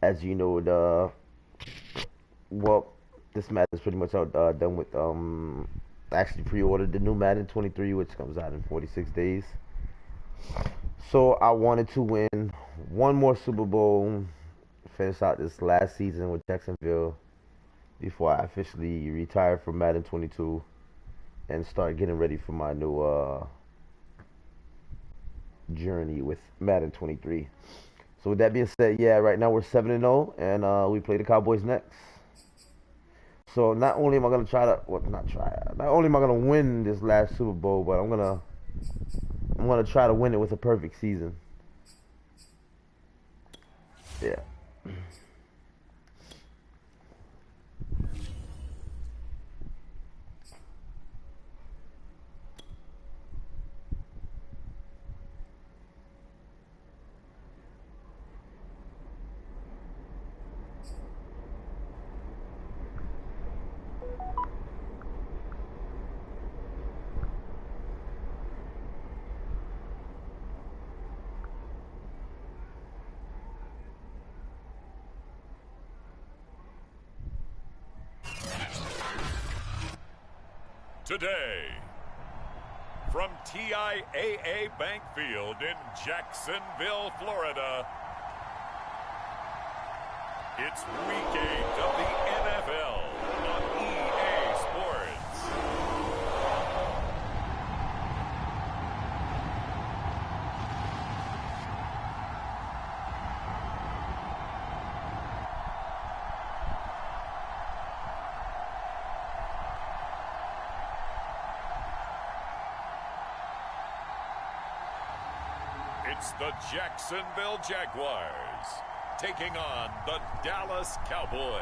as you know, this Madden is pretty much out done with. I actually pre-ordered the new Madden 23, which comes out in 46 days. So I wanted to win one more Super Bowl, finish out this last season with Jacksonville before I officially retire from Madden 22 and start getting ready for my new journey with Madden 23. So with that being said, yeah, right now we're 7-0, and we play the Cowboys next. So not only am I gonna try to, well, not only am I gonna win this last Super Bowl, but I'm gonna try to win it with a perfect season. Yeah. Today, from TIAA Bank Field in Jacksonville, Florida, it's Week 8 of the NFL on EA Sports. It's the Jacksonville Jaguars taking on the Dallas Cowboys.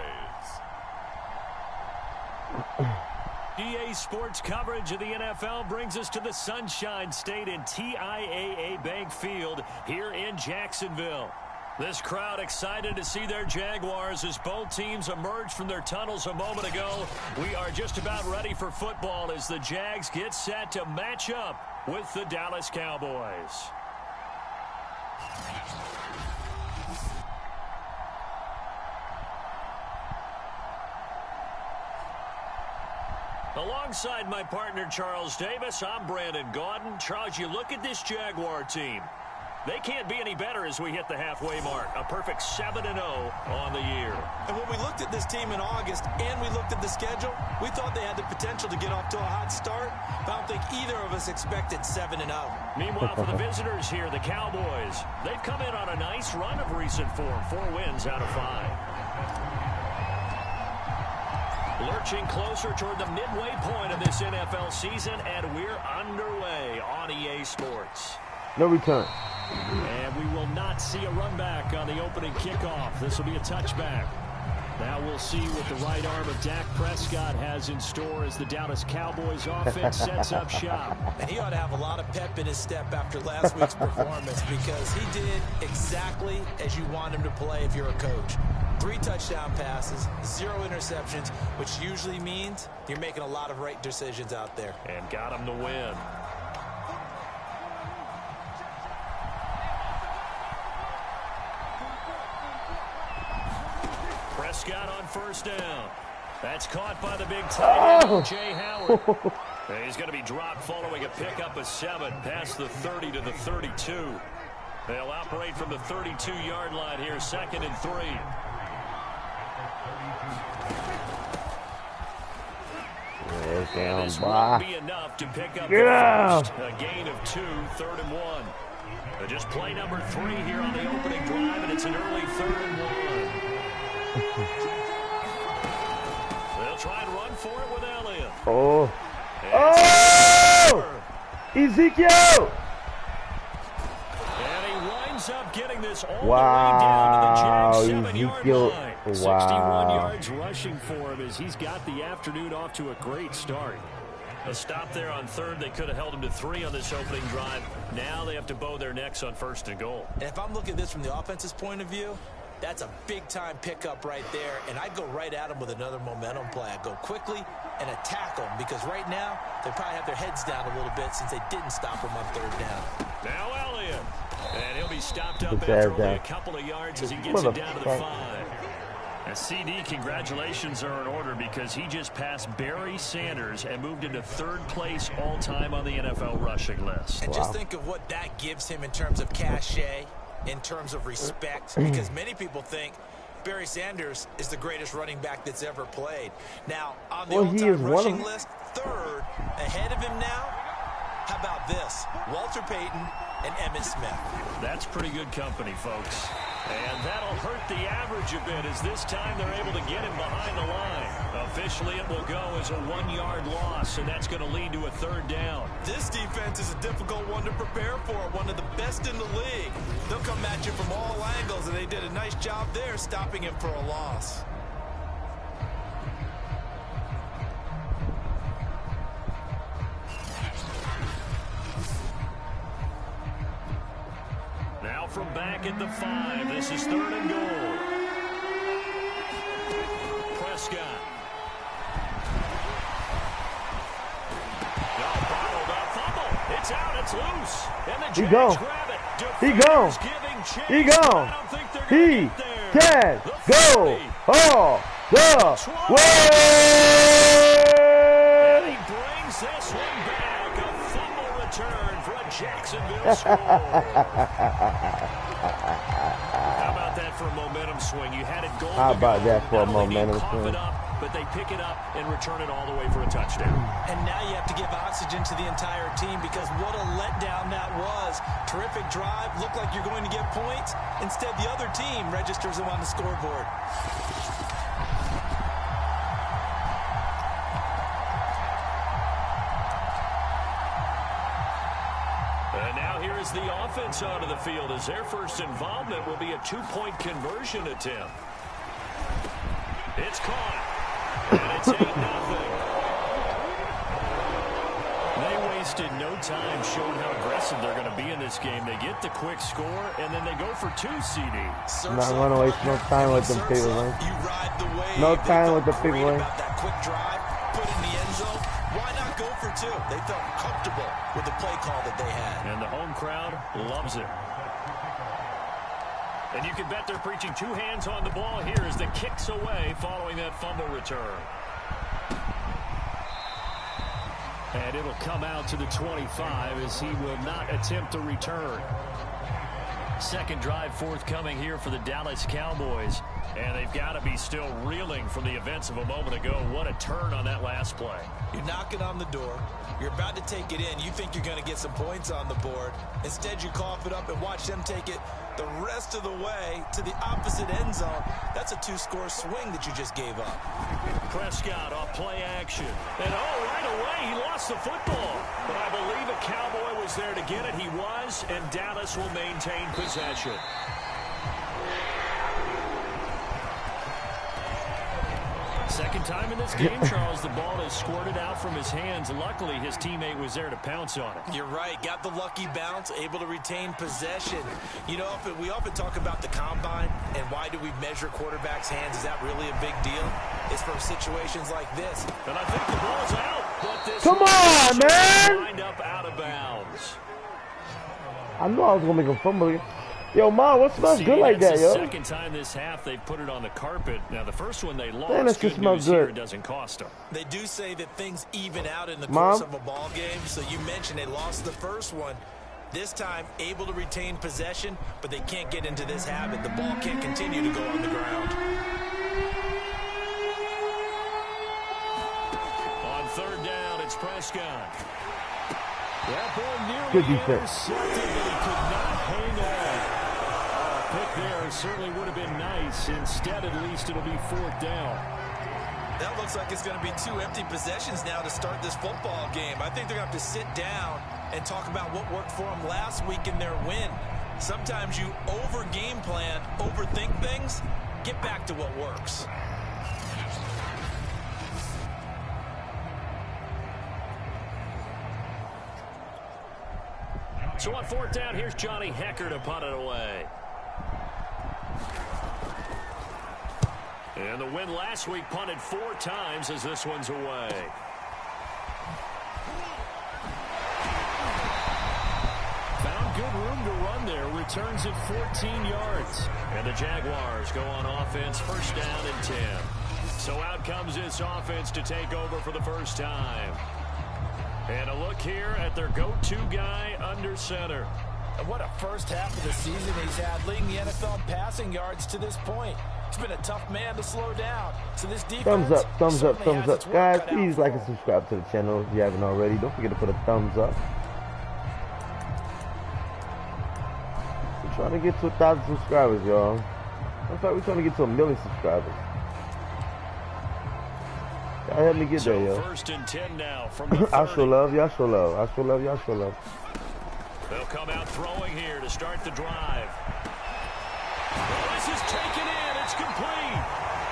EA Sports coverage of the NFL brings us to the Sunshine State in TIAA Bank Field here in Jacksonville. This crowd excited to see their Jaguars as both teams emerged from their tunnels a moment ago. We are just about ready for football as the Jags get set to match up with the Dallas Cowboys. Alongside my partner, Charles Davis, I'm Brandon Gaudin. Charles, you look at this Jaguar team. They can't be any better as we hit the halfway mark. A perfect 7-0 on the year. And when we looked at this team in August and we looked at the schedule, we thought they had the potential to get off to a hot start. But I don't think either of us expected 7-0. Meanwhile, for the visitors here, the Cowboys, they've come in on a nice run of recent form. 4 wins out of 5. Lurching closer toward the midway point of this NFL season, and we're underway on EA Sports. No return. And we will not see a run back on the opening kickoff. This will be a touchback. Now we'll see what the right arm of Dak Prescott has in store as the Dallas Cowboys offense sets up shop. And he ought to have a lot of pep in his step after last week's performance because he did exactly as you want him to play if you're a coach. 3 touchdown passes, 0 interceptions, which usually means you're making a lot of right decisions out there. And got him to win. Prescott on first down. That's caught by the big tight end, Jay Howard. He's going to be dropped following a pickup of 7 past the 30 to the 32. They'll operate from the 32-yard line here, 2nd and 3. This won't be enough to pick up the first. A gain of 2, 3rd and 1. Just play number 3 here on the opening drive, and it's an early 3rd and 1. They'll try and run for it with Elliott. Oh. Oh! Ezekiel! And he winds up getting this all the way down to the Jags' 7-yard line. 61 yards rushing for him as he's got the afternoon off to a great start. A stop there on 3rd. They could have held him to 3 on this opening drive. Now they have to bow their necks on 1st and goal. And if I'm looking at this from the offense's point of view, that's a big-time pickup right there, and I'd go right at him with another momentum play. I'd go quickly and attack them because right now they probably have their heads down a little bit since they didn't stop him on 3rd down. Now Elliott, and he'll be stopped up after only a couple of yards as he gets it down to the 5. And CD, congratulations are in order because he just passed Barry Sanders and moved into 3rd place all-time on the NFL rushing list. And just think of what that gives him in terms of cachet, in terms of respect, because many people think Barry Sanders is the greatest running back that's ever played. Now, on the all-time rushing list, 3rd, ahead of him now, how about this? Walter Payton and Emmitt Smith. That's pretty good company, folks. And that'll hurt the average a bit as this time they're able to get him behind the line. Officially, it will go as a 1-yard loss, and that's going to lead to a 3rd down. This defense is a difficult one to prepare for, one of the best in the league. They'll come at you from all angles, and they did a nice job there stopping him for a loss. Now from back at the 5, this is 3rd and goal. Prescott. Bottled up fumble. It's out, it's loose. And the Jags grab it. He gone. He gone. He can go all the way. And he brings this one back. A fumble return for a Jacksonville score. How about that for a momentum swing? You had it going. How about that for a momentum swing? swing? But they pick it up and return it all the way for a touchdown. And now you have to give oxygen to the entire team because what a letdown that was. Terrific drive. Looked like you're going to get points. Instead, the other team registers them on the scoreboard. And now here is the offense onto the field as their first involvement will be a 2-point conversion attempt. It's caught. And it's 8-0. They wasted no time showing how aggressive they're going to be in this game. They get the quick score, and then they go for 2, CD. I'm not going to waste no time with them people, man. You ride the wave. No time with the people, man. About that quick drive, put in the end zone. Why not go for 2? They felt comfortable with the play call that they had. And the home crowd loves it. And you can bet they're preaching 2 hands on the ball here as the kicks away following that fumble return. And it'll come out to the 25 as he will not attempt to return. Second drive forthcoming here for the Dallas Cowboys. And they've got to be still reeling from the events of a moment ago. What a turn on that last play. You're knocking on the door. You're about to take it in. You think you're going to get some points on the board. Instead, you cough it up and watch them take it the rest of the way to the opposite end zone. That's a 2-score swing that you just gave up. Prescott off play action. And right away, he lost the football. But I believe a Cowboy was there to get it. He was, and Dallas will maintain possession. Second time in this game, Charles, the ball is squirted out from his hands. Luckily, his teammate was there to pounce on it. You're right. Got the lucky bounce, able to retain possession. You know, we often talk about the combine and why do we measure quarterbacks' hands. Is that really a big deal? It's for situations like this. And I think the ball's out. But this Come on, man! Wind up out of bounds. I knew I was going to make a fumble. Yo, Mom, what smells good like that, yo? Second time this half they've put it on the carpet. Now, the first one they lost. Man, that good smells news here, good. it doesn't cost them. They do say that things even out in the Mom? course of a ball game. So you mentioned they lost the first one. This time, able to retain possession, but they can't get into this habit. The ball can't continue to go on the ground. On third down, it's Prescott. That ball nearly Good defense. intercepted, but he could not hang on. Pick there certainly would have been nice. Instead, at least, it'll be 4th down. That looks like it's going to be 2 empty possessions now to start this football game. I think they're going to have to sit down and talk about what worked for them last week in their win. Sometimes you over-game plan, overthink things. Get back to what works. So on 4th down, here's Johnny Hecker to punt it away. And the win last week punted 4 times as this one's away. Found good room to run there, returns it 14 yards. And the Jaguars go on offense, first down and 10. So out comes this offense to take over for the first time. And a look here at their go-to guy under center. And what a first half of the season he's had, leading the NFL in passing yards to this point. He's been a tough man to slow down. So this defense, thumbs up, thumbs up, thumbs up. Guys, please like and subscribe to the channel if you haven't already. Don't forget to put a thumbs up. We're trying to get to 1,000 subscribers, y'all. In fact, we're trying to get to 1 million subscribers. Y'all help me get there, yo. First and 10 now from the 30. I show love, y'all show love. I show love, y'all show love. They'll come out throwing here to start the drive. This is taken in. It's complete.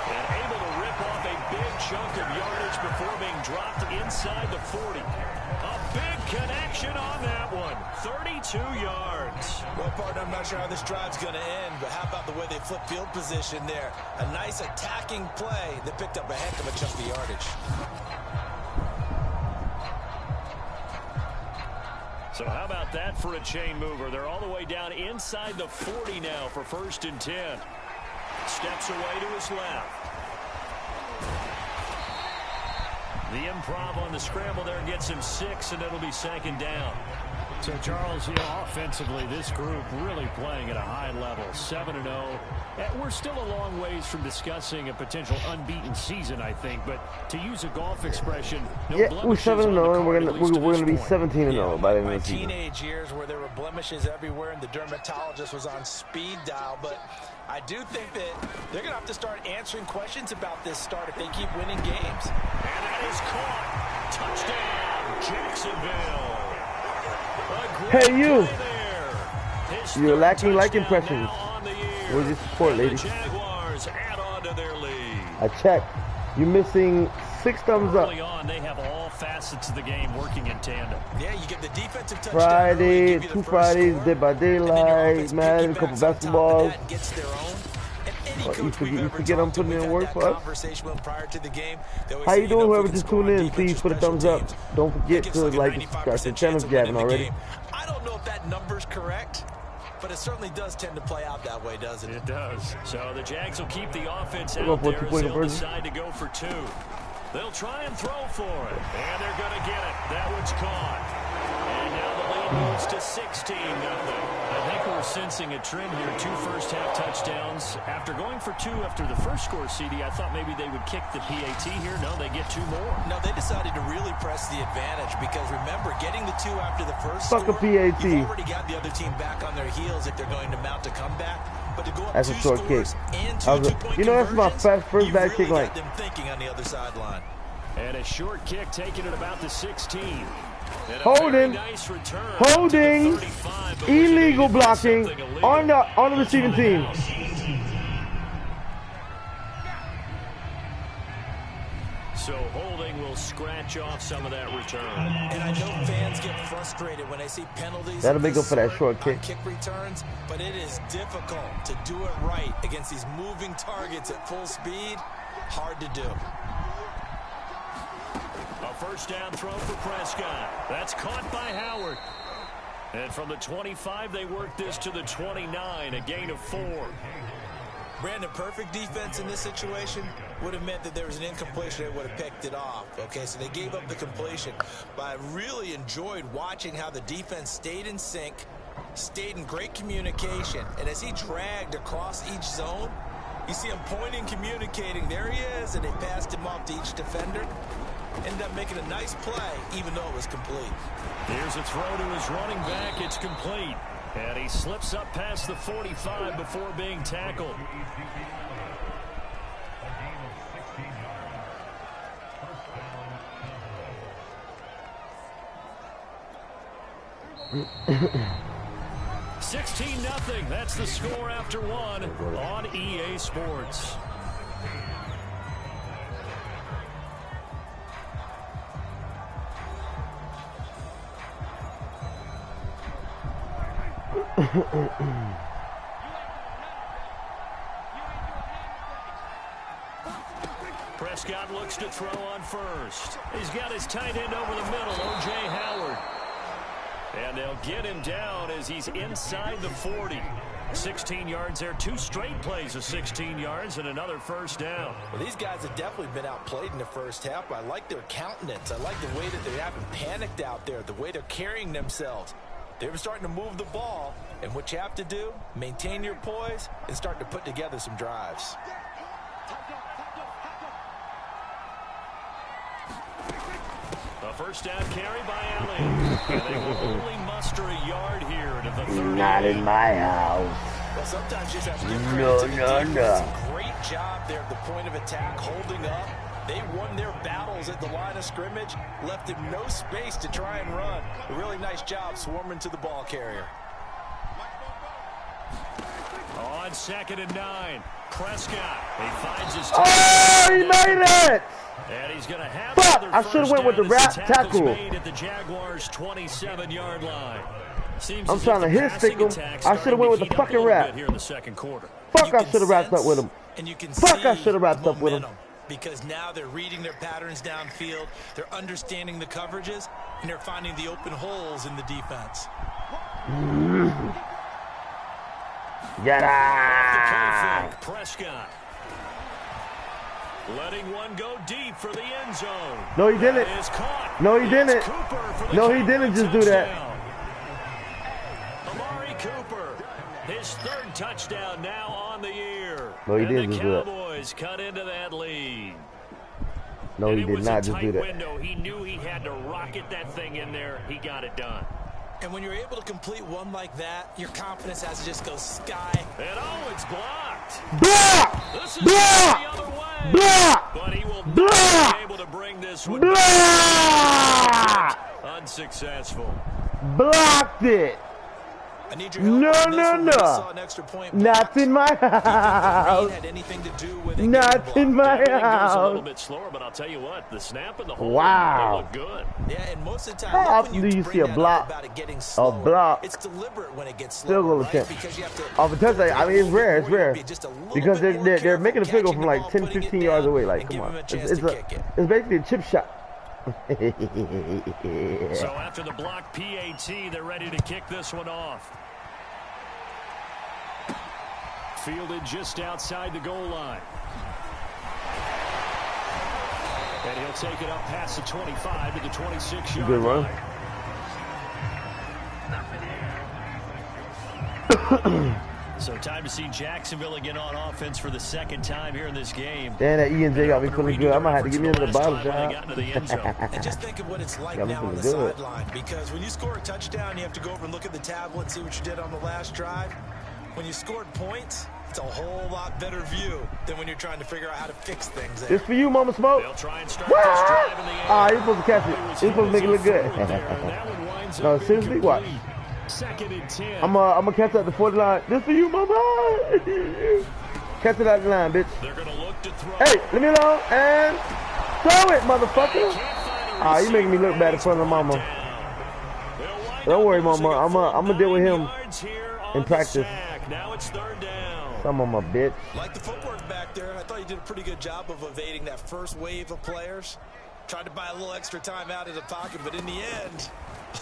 And able to rip off a big chunk of yardage before being dropped inside the 40. A big connection on that one. 32 yards. Well, partner, I'm not sure how this drive's going to end, but how about the way they flip field position there? A nice attacking play that picked up a heck of a chunk of yardage. So how about that for a chain mover? They're all the way down inside the 40 now for first and 10. Steps away to his left. The improv on the scramble there gets him 6, and it'll be second down. So, Charles, you know, offensively, this group really playing at a high level, 7-0. We're still a long ways from discussing a potential unbeaten season, I think. But to use a golf expression, no yeah, we're 7-0, and we're gonna be 17-0 by the end of the season. My teenage years where there were blemishes everywhere, and the dermatologist was on speed dial. But I do think that they're gonna have to start answering questions about this start if they keep winning games. And that is caught. Touchdown, Jacksonville. Hey, you! You're lacking like impressions. Where's your support, lady? I checked. You're missing 6 thumbs up. Early on, they have all facets of the game working in tandem. Yeah, you get the defensive touchdown. Friday, 2 Fridays, Dead by Daylight, Madden, a couple basketballs. You forget I'm putting in work for us? How you doing, whoever just tuned in? Please put a thumbs up. Don't forget to like and subscribe to the channel if you haven't already. I don't know if that number's correct, but it certainly does tend to play out that way, doesn't it? It does. So the Jags will keep the offense out there as they'll decide to go for 2. They'll try and throw for it, and they're going to get it. That one's caught. And now the lead moves to 16-0. I think we're sensing a trend here. 2 first-half touchdowns. After going for 2 after the first score, CD, I thought maybe they would kick the PAT here. No, they get 2 more. No, they decided to really press the advantage because, remember, getting the 2 after the first Fuck score, a PAT. you've already got the other team back on their heels if they're going to mount a comeback. But to go up that's 2 a short kick. And 2 two-point you know, that's my first bad kick line. Them thinking on the other sideline. And a short kick taken at about the 16. Holding, nice holding, illegal blocking on the receiving team. So holding will scratch off some of that return. And I know fans get frustrated when they see penalties. That'll make up for that short kick. Kick returns, but it is difficult to do it right against these moving targets at full speed. Hard to do. A first down throw for Prescott. That's caught by Howard. And from the 25, they work this to the 29, a gain of 4. Brandon, perfect defense in this situation would have meant that there was an incompletion. They would have picked it off. Okay, so they gave up the completion. But I really enjoyed watching how the defense stayed in sync, stayed in great communication. And as he dragged across each zone, you see him pointing, communicating. There he is, and they passed him off to each defender. Ended up making a nice play, even though it was complete. Here's a throw to his running back. It's complete. And he slips up past the 45 before being tackled. $16-0. That's the score after 1 on EA Sports. Prescott looks to throw on first. He's got his tight end over the middle, O.J. Howard. And they'll get him down as he's inside the 40. 16 yards there, 2 straight plays of 16 yards and another first down. Well, these guys have definitely been outplayed in the first half. I like their countenance. I like the way that they haven't panicked out there, the way they're carrying themselves. They're starting to move the ball, and what you have to do, maintain your poise and start to put together some drives. A first down carry by Allen. And they will only muster a yard here to the 30. Not in my house. Well, sometimes you just have to give credit to the defense. Great job there at the point of attack, holding up. They won their battles at the line of scrimmage, left him no space to try and run. A really nice job swarming to the ball carrier. On 2nd and 9, Prescott. He finds his he made it! And he's going to have Fuck! I should have went with the tackle. Made at the Jaguars' 27-yard line. Seems I'm trying to hit stick him. I should have went with the fucking wrap. Here in the second quarter. Fuck! I should have wrapped up with him. And you can Fuck! I should have wrapped up with him. Because now they're reading their patterns downfield, they're understanding the coverages, and they're finding the open holes in the defense. Get out! Prescott. Letting one go deep for the end zone. No, he didn't. No, he didn't. No, he didn't just do that. Amari Cooper, his 3rd touchdown now on the year. No, he didn't just do that. The Cowboys cut into that lead. No, he did not just do that. Window. He knew he had to rocket that thing in there. He got it done. And when you're able to complete one like that, your confidence has to just go sky. And it's blocked. Block! This is Block! the other way. Block! But he will Block! not be able to bring this one Block! back. Unsuccessful. Blocked it. I need your help on this one. An extra point Not in my house. Had anything to do with it. Not in my Goes a little house. bit slower, but I'll tell you what, the snap and the hold, Wow. they look good. Yeah, and most of the time, How often do you see a block? A block. It's deliberate when it gets Field goal slower, right? attempt. Because you have to Off a touchdown. I mean, it's rare. It's rare. just a little Because bit more they're careful making a field goal catching from like the 10, ball, putting 15 it yards down, away. Like, and come give on. him a It's chance to kick it. basically a chip shot. So after the block PAT, they're ready to kick this one off. Fielded just outside the goal line. And he'll take it up past the 25 to the 26-yard Good run. line. So time to see Jacksonville again on offense for the 2nd time here in this game. Damn, that E&J got me feeling good. I might have to give me another bottle shot. And just think of what it's like now on the sideline. Because when you score a touchdown, you have to go over and look at the tablet and see what you did on the last drive. When you scored points, it's a whole lot better view than when you're trying to figure out how to fix things there. This for you, Mama Smoke. They'll try and start this drive in the air. Ah, you're supposed to catch it. You're supposed to make it look good. No, seriously, watch. 2nd and 10. I'm gonna catch it at the 40 line. This for you, Mama. Catch it at the line, bitch. They're gonna look to throw. Hey, leave me alone and throw it, motherfucker. Ah, you making me look bad in front of Mama. Don't worry, Mama. I'm gonna deal with him in practice. Now it's 3rd down. Some of my bitch. Like the footwork back there, I thought you did a pretty good job of evading that first wave of players. Tried to buy a little extra time out of the pocket, but in the end,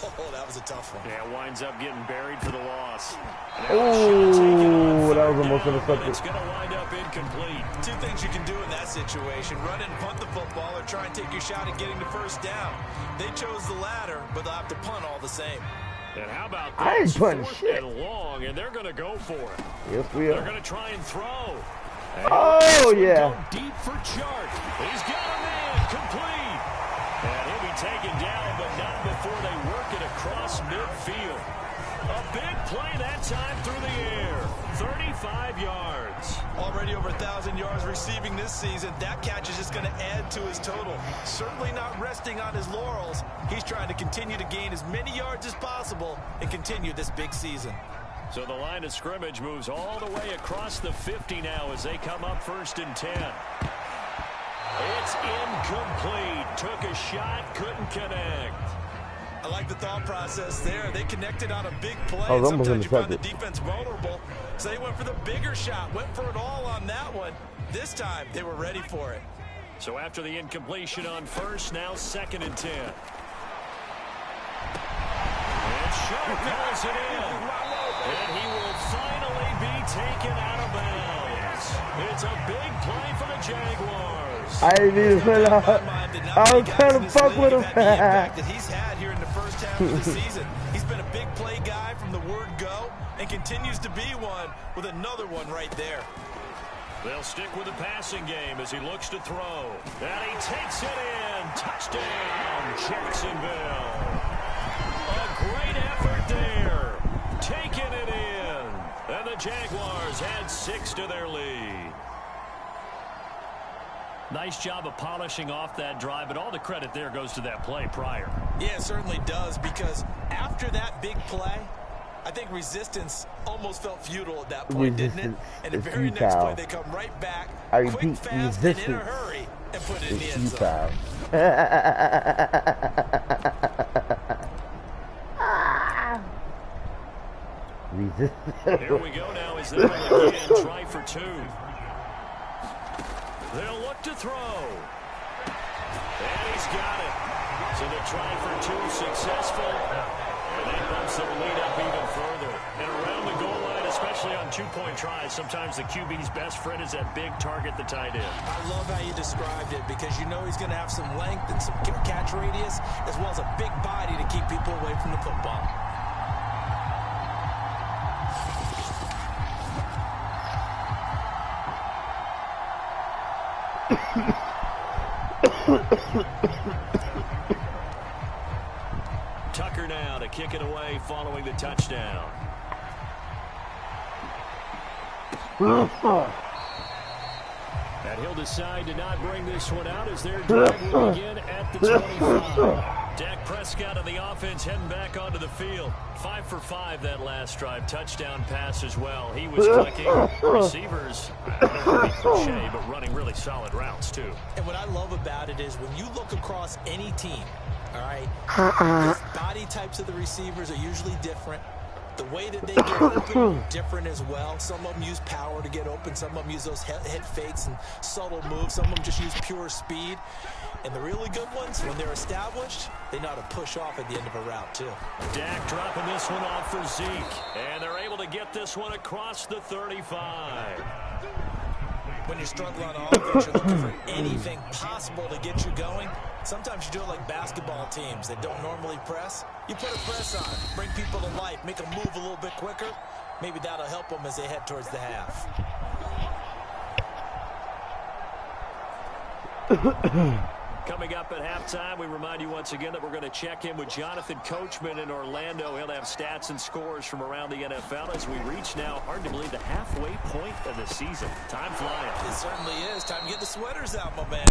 oh, that was a tough one. Yeah, winds up getting buried for the loss. Oh, that was almost intercepted. It's going to wind up incomplete. 2 things you can do in that situation: run and punt the football, or try and take your shot at getting the first down. They chose the latter, but they'll have to punt all the same. And how about I ain't this? punting 4th shit. and long, and they're going to go for it. Yes, we They're are. going to try and throw. Oh, yeah. Go deep for Chart. He's got a man complete. And he'll be taken down, but not before they work it across midfield. A big play that time through the air. 35 yards. Already over 1,000 yards receiving this season. That catch is just going to add to his total. Certainly not resting on his laurels. He's trying to continue to gain as many yards as possible and continue this big season. So the line of scrimmage moves all the way across the 50 now as they come up 1st and 10. It's incomplete. Took a shot, couldn't connect. I like the thought process there. They connected on a big play. Oh, And almost sometimes you find the intercepted. defense vulnerable. So they went for the bigger shot, went for it all on that one. This time, they were ready for it. So after the incompletion on 1st, now 2nd and 10. Sharp calls it in. And he will finally be taken out of bounds. It's a big play for the Jaguars. I didn't mean to fill out. I was trying to fuck with him. The impact that he's had here in the first half of the season. He's been a big play guy from the word go and continues to be one with another one right there. They'll stick with the passing game as he looks to throw. And he takes it in. Touchdown, Jacksonville. A great effort there. Taking it in. And the Jaguars add 6 to their lead. Nice job of polishing off that drive, but all the credit there goes to that play prior. Yeah, it certainly does, because after that big play, I think resistance almost felt futile at that point, didn't it? And the very next play, they come right back, quick, fast, and in a hurry, and put it in the end zone. Here we go now as they'll again try for 2. They'll look to throw. And he's got it. So they're trying for 2, successful. And that bumps their lead up even further. And around the goal line, especially on 2-point tries, sometimes the QB's best friend is that big target, the tight end. I love how you described it, because you know he's going to have some length and some catch radius, as well as a big body to keep people away from the football. Tucker now to kick it away following the touchdown. And he'll decide to not bring this one out as their drive will begin at the 25. Dak Prescott and the offense heading back onto the field. 5 for 5 that last drive. Touchdown pass as well. He was clicking. Receivers, I don't want to be cliche, but running really solid routes too. And what I love about it is when you look across any team, all right, the body types of the receivers are usually different. The way that they get open, different as well. Some of them use power to get open. Some of them use those head fakes and subtle moves. Some of them just use pure speed. And the really good ones, when they're established, they know how to push off at the end of a route, too. Dak dropping this one off for Zeke. And they're able to get this one across the 35. When you're struggling on offense, you're looking for anything possible to get you going. Sometimes you do it like basketball teams that don't normally press. You put a press on, bring people to life, make them move a little bit quicker. Maybe that'll help them as they head towards the half. Coming up at halftime, we remind you once again that we're going to check in with Jonathan Coachman in Orlando. He'll have stats and scores from around the NFL as we reach now, hard to believe, the halfway point of the season. Time flying. It certainly is. Time to get the sweaters out, my man.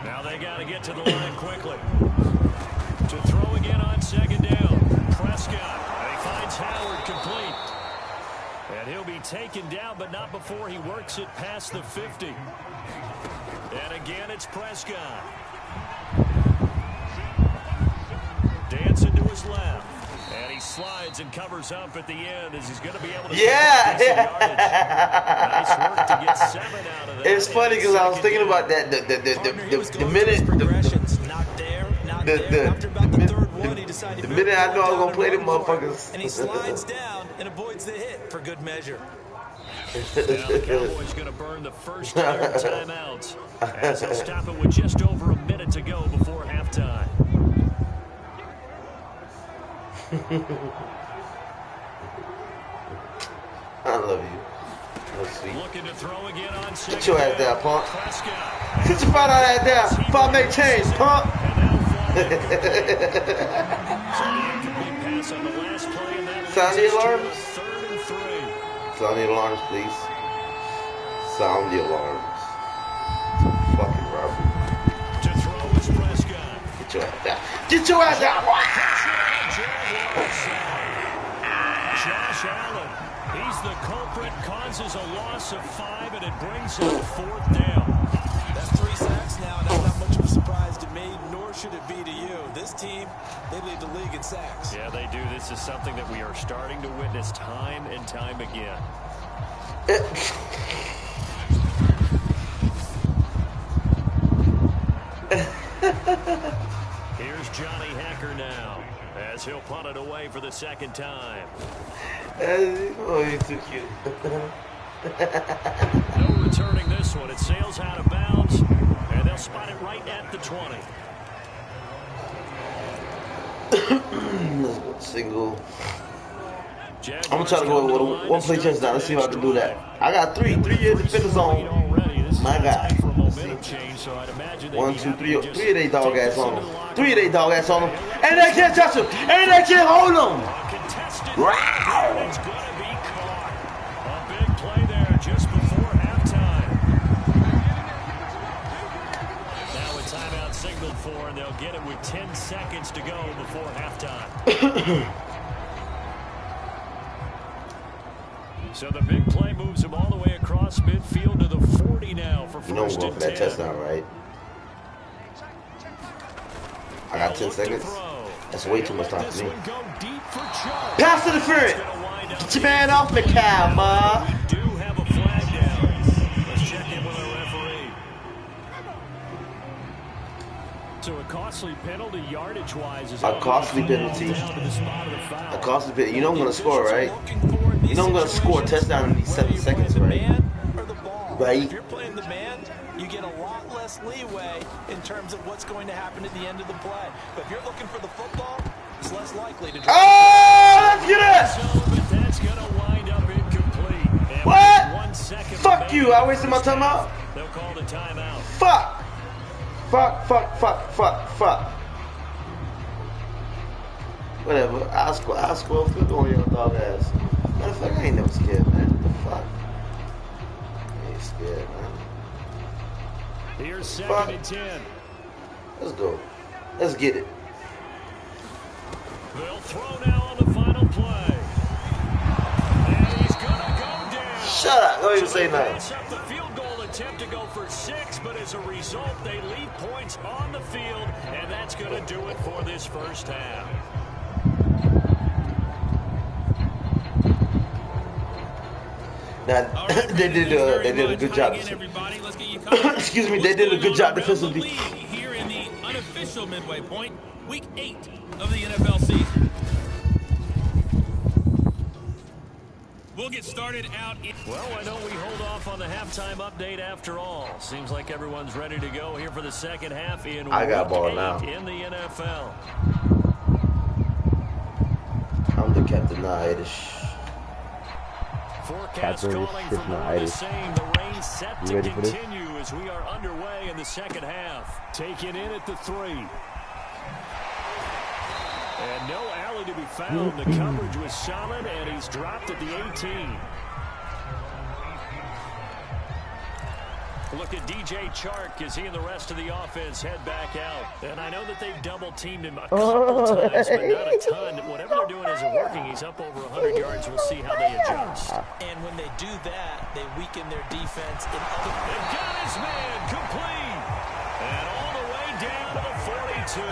Now they got to get to the line quickly. To throw again on second down. Prescott. And he finds Howard complete. And he'll be taken down, but not before he works it past the 50. And again, it's Prescott. Dancing to his left. And he slides and covers up at the end as he's going to be able to yeah. Nice work to get 7 out of that. It's funny because I was thinking about that the minute the minute I know I was gonna play them motherfuckers. And he slides down and avoids the hit for good measure. Now the Cowboys going to burn the first of their timeouts as they'll stop it with just over a minute to go before halftime. I love you. Let's see. Looking to throw again on second. Get your ass down, punk. Sit your fat ass down. If I make change, punk. Sound the alarms. Sound the alarms, please. Sound the alarms. Fucking robbery. To throw is Prescott. Get your ass down. Get your ass down. Josh Allen. He's the culprit, causes a loss of 5, and it brings him 4th down. That's 3 sacks now. That's not much of a surprise to me, nor should it be to you. This team, they lead the league in sacks. Yeah, they do. This is something that we are starting to witness time and time again. Here's Johnny Hacker now. As he'll punt it away for the second time. Oh, he's too cute. No returning this one. It sails out of bounds, and they'll spot it right at the 20. Let's go single. I'm gonna try to go with a one-play touchdown. Let's see if I can do that. I got 3 years to finish on. My guy. Let's see. 1, 2, 3. 3 of they dog ass on him. 3 of they dog ass on him. And they can't touch him. And they can't hold him. Wow. It's going to be caught. A big play there just before halftime. Now a timeout signaled for, and they'll get it with 10 seconds to go before halftime. So the big play moves him all the way across midfield to the 40 now for first and 10. That touchdown, right? I got 10 seconds. That's way too much time for me. Pass interference. Get your man off me, cow, ma. We do have a flag down. Let's check in with our referee. So a costly penalty yardage-wise is a costly penalty. A costly penalty. You know I'm gonna score, right? You know I'm gonna score a touchdown in these 7 seconds, right? Right. If you're playing the man, you get a lot less leeway in terms of what's going to happen at the end of the play. But if you're looking for the football, it's less likely to. Oh, let's get it! But that's gonna wind up incomplete. And what? 1 second Fuck you! I wasted my time out. They'll call the timeout. Fuck! Fuck! Fuck! Fuck! Fuck! Fuck! Whatever. I'll score. Flip on your dog ass. Matter of fact, I ain't never scared, man. What the fuck? I ain't scared, man. Here's second and 10. Let's go. Let's get it. They'll throw now on the final play. And he's gonna go down. Shut up. Don't even say nothing. Pass up the field goal attempt to go for 6, but as a result, they leave points on the field, and that's gonna do it for this first half. Now, they did a good job. Excuse me, they did a good job defensively. Here in the unofficial midway point, week 8 of the NFL season. We'll get started out. Well, I know we hold off on the halftime update after all. Seems like everyone's ready to go here for the second half in I got week ball 8 now. in the NFL. I'm the captain Irish. Forecast calling for more of the same. The rain set to continue as we are underway in the second half. Taken in at the 3. And no alley to be found. The coverage was solid, and he's dropped at the 18. Look at DJ Chark as he and the rest of the offense head back out. And I know that they've double-teamed him a couple times, but not a ton. Whatever they're doing isn't working. He's up over 100 yards. We'll see how they adjust. And when they do that, they weaken their defense. They've got his man complete. And all the way down to the 42.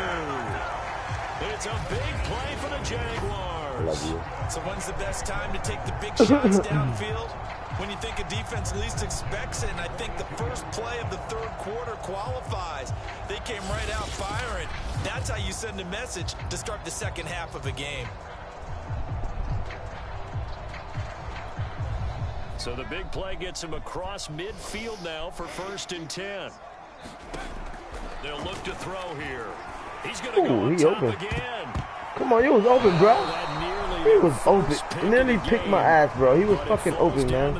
It's a big play for the Jaguars. Love you. So when's the best time to take the big shots downfield? When you think a defense least expects it, and I think the first play of the third quarter qualifies. They came right out firing. That's how you send a message to start the second half of a game. So the big play gets him across midfield now for first and 10. They'll look to throw here. He's going to go on top again. Come on, he was open, bro. He was open. And then he picked my ass, bro. He was fucking open, man.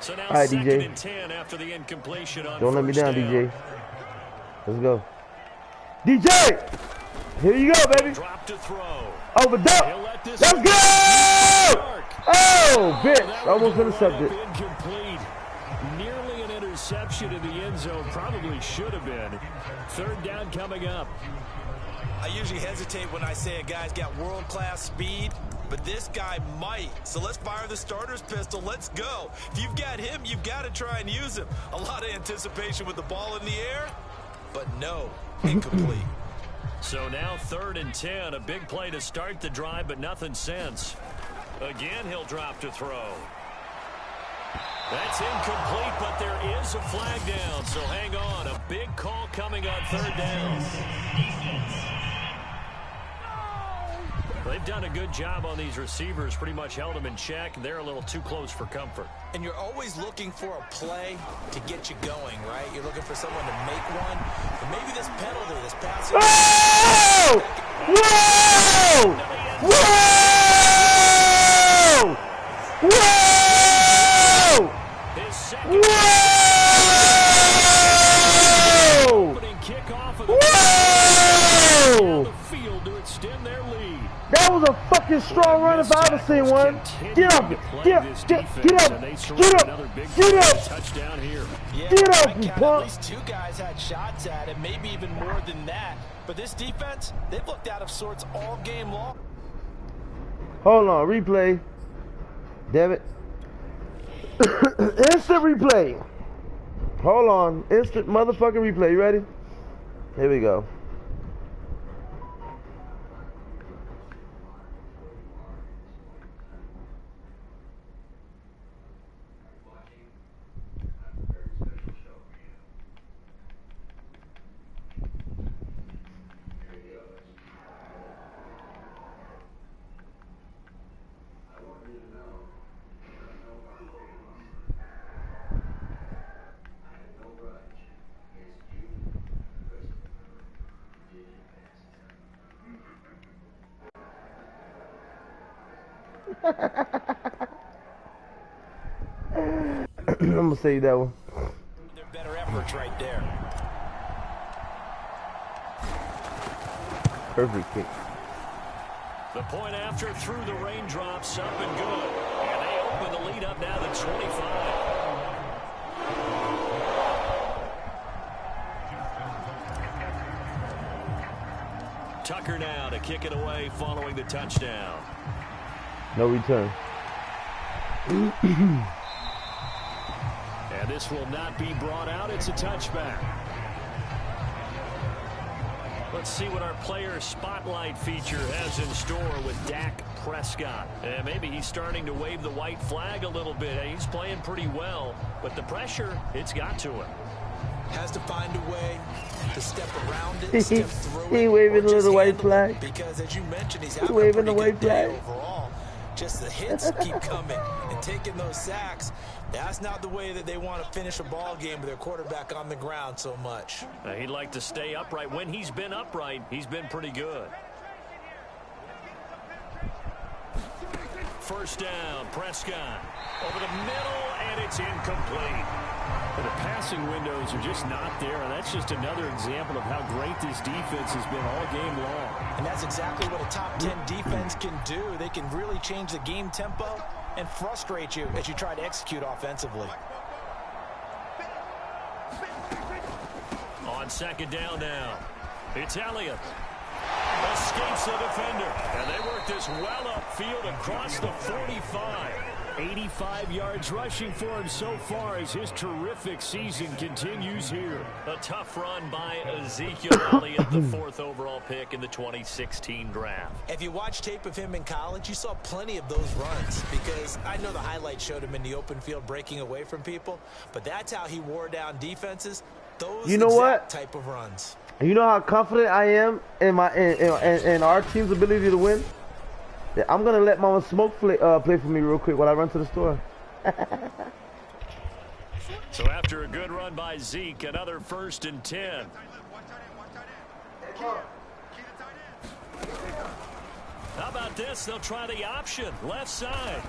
So now right, second DJ. and 10 after the incompletion on Don't let me first down, DJ. Let's go. DJ! Here you go, baby. Drop to throw. Over dump. Let's go! Oh, bitch. Almost intercepted. Incomplete. Nearly an interception in the end zone. Probably should have been. Third down coming up. I usually hesitate when I say a guy's got world-class speed, but this guy might. So let's fire the starter's pistol. Let's go. If you've got him, you've got to try and use him. A lot of anticipation with the ball in the air, but no, incomplete. So now third and 10. A big play to start the drive, but nothing since. Again, he'll drop to throw. That's incomplete, but there is a flag down, so hang on. A big call coming on third down. They've done a good job on these receivers, pretty much held them in check. They're a little too close for comfort. And you're always looking for a play to get you going, right? You're looking for someone to make one. But maybe this penalty, this pass. Whoa! Whoa! Whoa! Whoa! His second opening kickoff of the field to extend their lead. That was a fucking strong run if I ever seen one. Get up! Get up! Get up! Get up! Get up! Touchdown here. Get up, I you count punk! at least 2 guys had shots at it, maybe even more than that. But this defense, they've looked out of sorts all game long. Hold on, replay. Damn it. Instant replay. Hold on. Instant motherfucking replay. You ready? Here we go. I'm gonna say that one. They're better efforts right there. Perfect kick. The point after through the raindrops, up and good. And they open the lead up now to 25. Tucker now to kick it away following the touchdown. No return. And this will not be brought out. It's a touchback. Let's see what our player spotlight feature has in store with Dak Prescott. And maybe he's starting to wave the white flag a little bit. He's playing pretty well, but the pressure, it's got to him. Has to find a way to step around it, step through it. He waving a little white flag. Because as you mentioned, he's having waving a the pretty white good day flag. overall. Just the hits keep coming and taking those sacks. That's not the way that they want to finish a ball game with their quarterback on the ground so much. He'd like to stay upright. When he's been upright, he's been pretty good. First down, Prescott. Over the middle, and it's incomplete. The passing windows are just not there, and that's just another example of how great this defense has been all game long. And that's exactly what a top 10 defense can do. They can really change the game tempo and frustrate you as you try to execute offensively. On second down now, it's Elliott. Escapes the defender, and they work this well upfield across the 45. 85 yards rushing for him so far as his terrific season continues here. A tough run by Ezekiel Elliott, the 4th overall pick in the 2016 draft. If you watch tape of him in college, you saw plenty of those runs because I know the highlights showed him in the open field breaking away from people, but that's how he wore down defenses. Those You know what? type of runs. You know how confident I am in our team's ability to win? Yeah, I'm gonna let Mama Smoke play for me real quick while I run to the store. So after a good run by Zeke, another 1st and 10. How about this? They'll try the option, left side.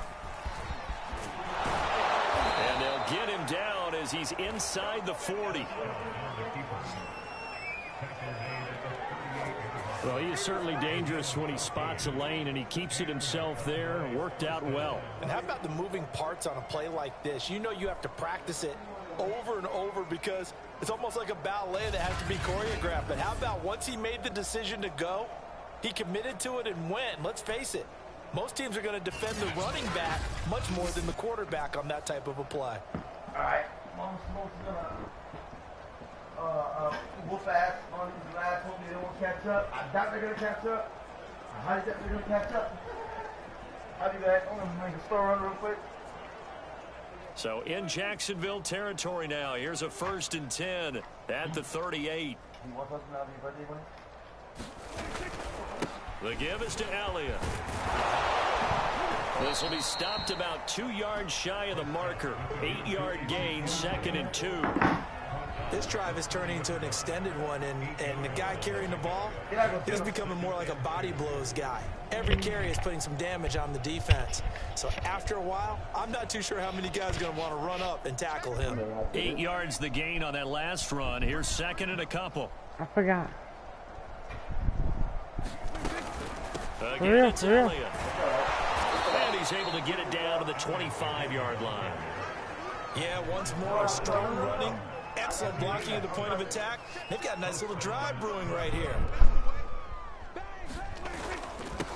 And they'll get him down as he's inside the 40. Well, he is certainly dangerous when he spots a lane, and he keeps it himself there. Worked out well. And how about the moving parts on a play like this? You know you have to practice it over and over because it's almost like a ballet that has to be choreographed. But how about once he made the decision to go, he committed to it and went. Let's face it, most teams are going to defend the running back much more than the quarterback on that type of a play. All right, Mama Smoke's gonna whoop ass on these lads. Hopefully they won't catch up. I doubt they're gonna catch up. I highly doubt they're gonna catch up. I'll be back. I'm gonna make a store run real quick. So in Jacksonville territory now. Here's a 1st and 10 at the 38. The give is to Elliott. This will be stopped about 2 yards shy of the marker. 8-yard gain, 2nd and 2. This drive is turning into an extended one, and the guy carrying the ball, he's becoming more like a body blows guy. Every carry is putting some damage on the defense. So after a while, I'm not too sure how many guys are going to want to run up and tackle him. 8 yards the gain on that last run. Here's 2nd and a couple. I forgot. Again, it's Elliott. And he's able to get it down to the 25-yard line. Yeah, once more, strong running, excellent blocking at the point of attack. They've got a nice little drive brewing right here.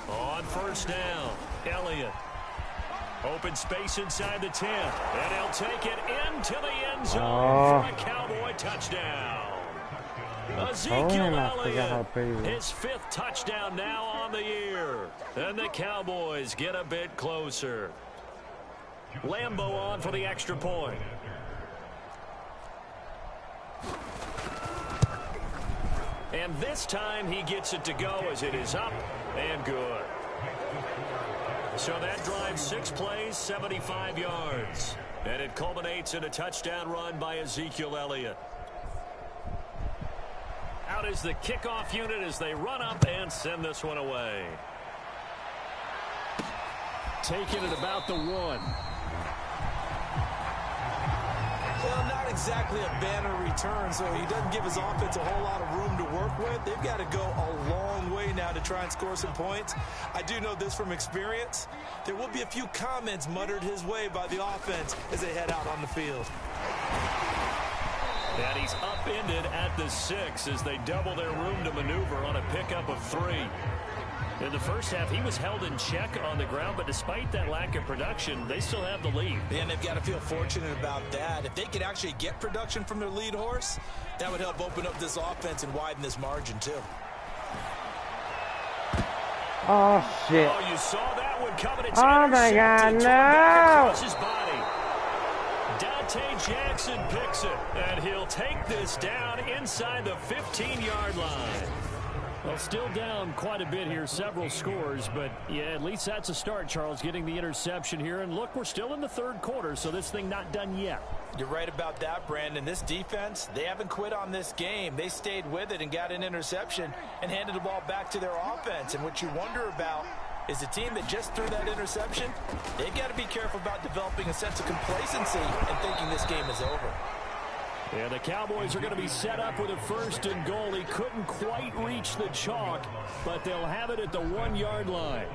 On 1st down, Elliott. Open space inside the 10. And he'll take it into the end zone for a Cowboy touchdown. Ezekiel Elliott, his 5th touchdown now on the year. And the Cowboys get a bit closer. Lambeau on for the extra point. And this time he gets it to go as it is up and good. So that drives 6 plays, 75 yards. And it culminates in a touchdown run by Ezekiel Elliott. Out is the kickoff unit as they run up and send this one away. Taking it about the 1. Well, not exactly a banner return, so he doesn't give his offense a whole lot of room to work with. They've got to go a long way now to try and score some points. I do know this from experience. There will be a few comments muttered his way by the offense as they head out on the field. And he's upended at the 6 as they double their room to maneuver on a pickup of 3. In the first half, he was held in check on the ground, but despite that lack of production, they still have the lead. And they've got to feel fortunate about that. If they could actually get production from their lead horse, that would help open up this offense and widen this margin, too. Oh, shit. Oh, you saw that one coming. It's oh, my God, no. Across his body. Dante Jackson picks it, and he'll take this down inside the 15-yard line. Well, still down quite a bit here, several scores, but yeah, at least that's a start, Charles, getting the interception here. And look, we're still in the 3rd quarter, so this thing not done yet. You're right about that, Brandon. This defense, they haven't quit on this game. They stayed with it and got an interception and handed the ball back to their offense. And what you wonder about is the team that just threw that interception, they've got to be careful about developing a sense of complacency and thinking this game is over. Yeah, the Cowboys are going to be set up with a 1st and goal. He couldn't quite reach the chalk, but they'll have it at the 1-yard line.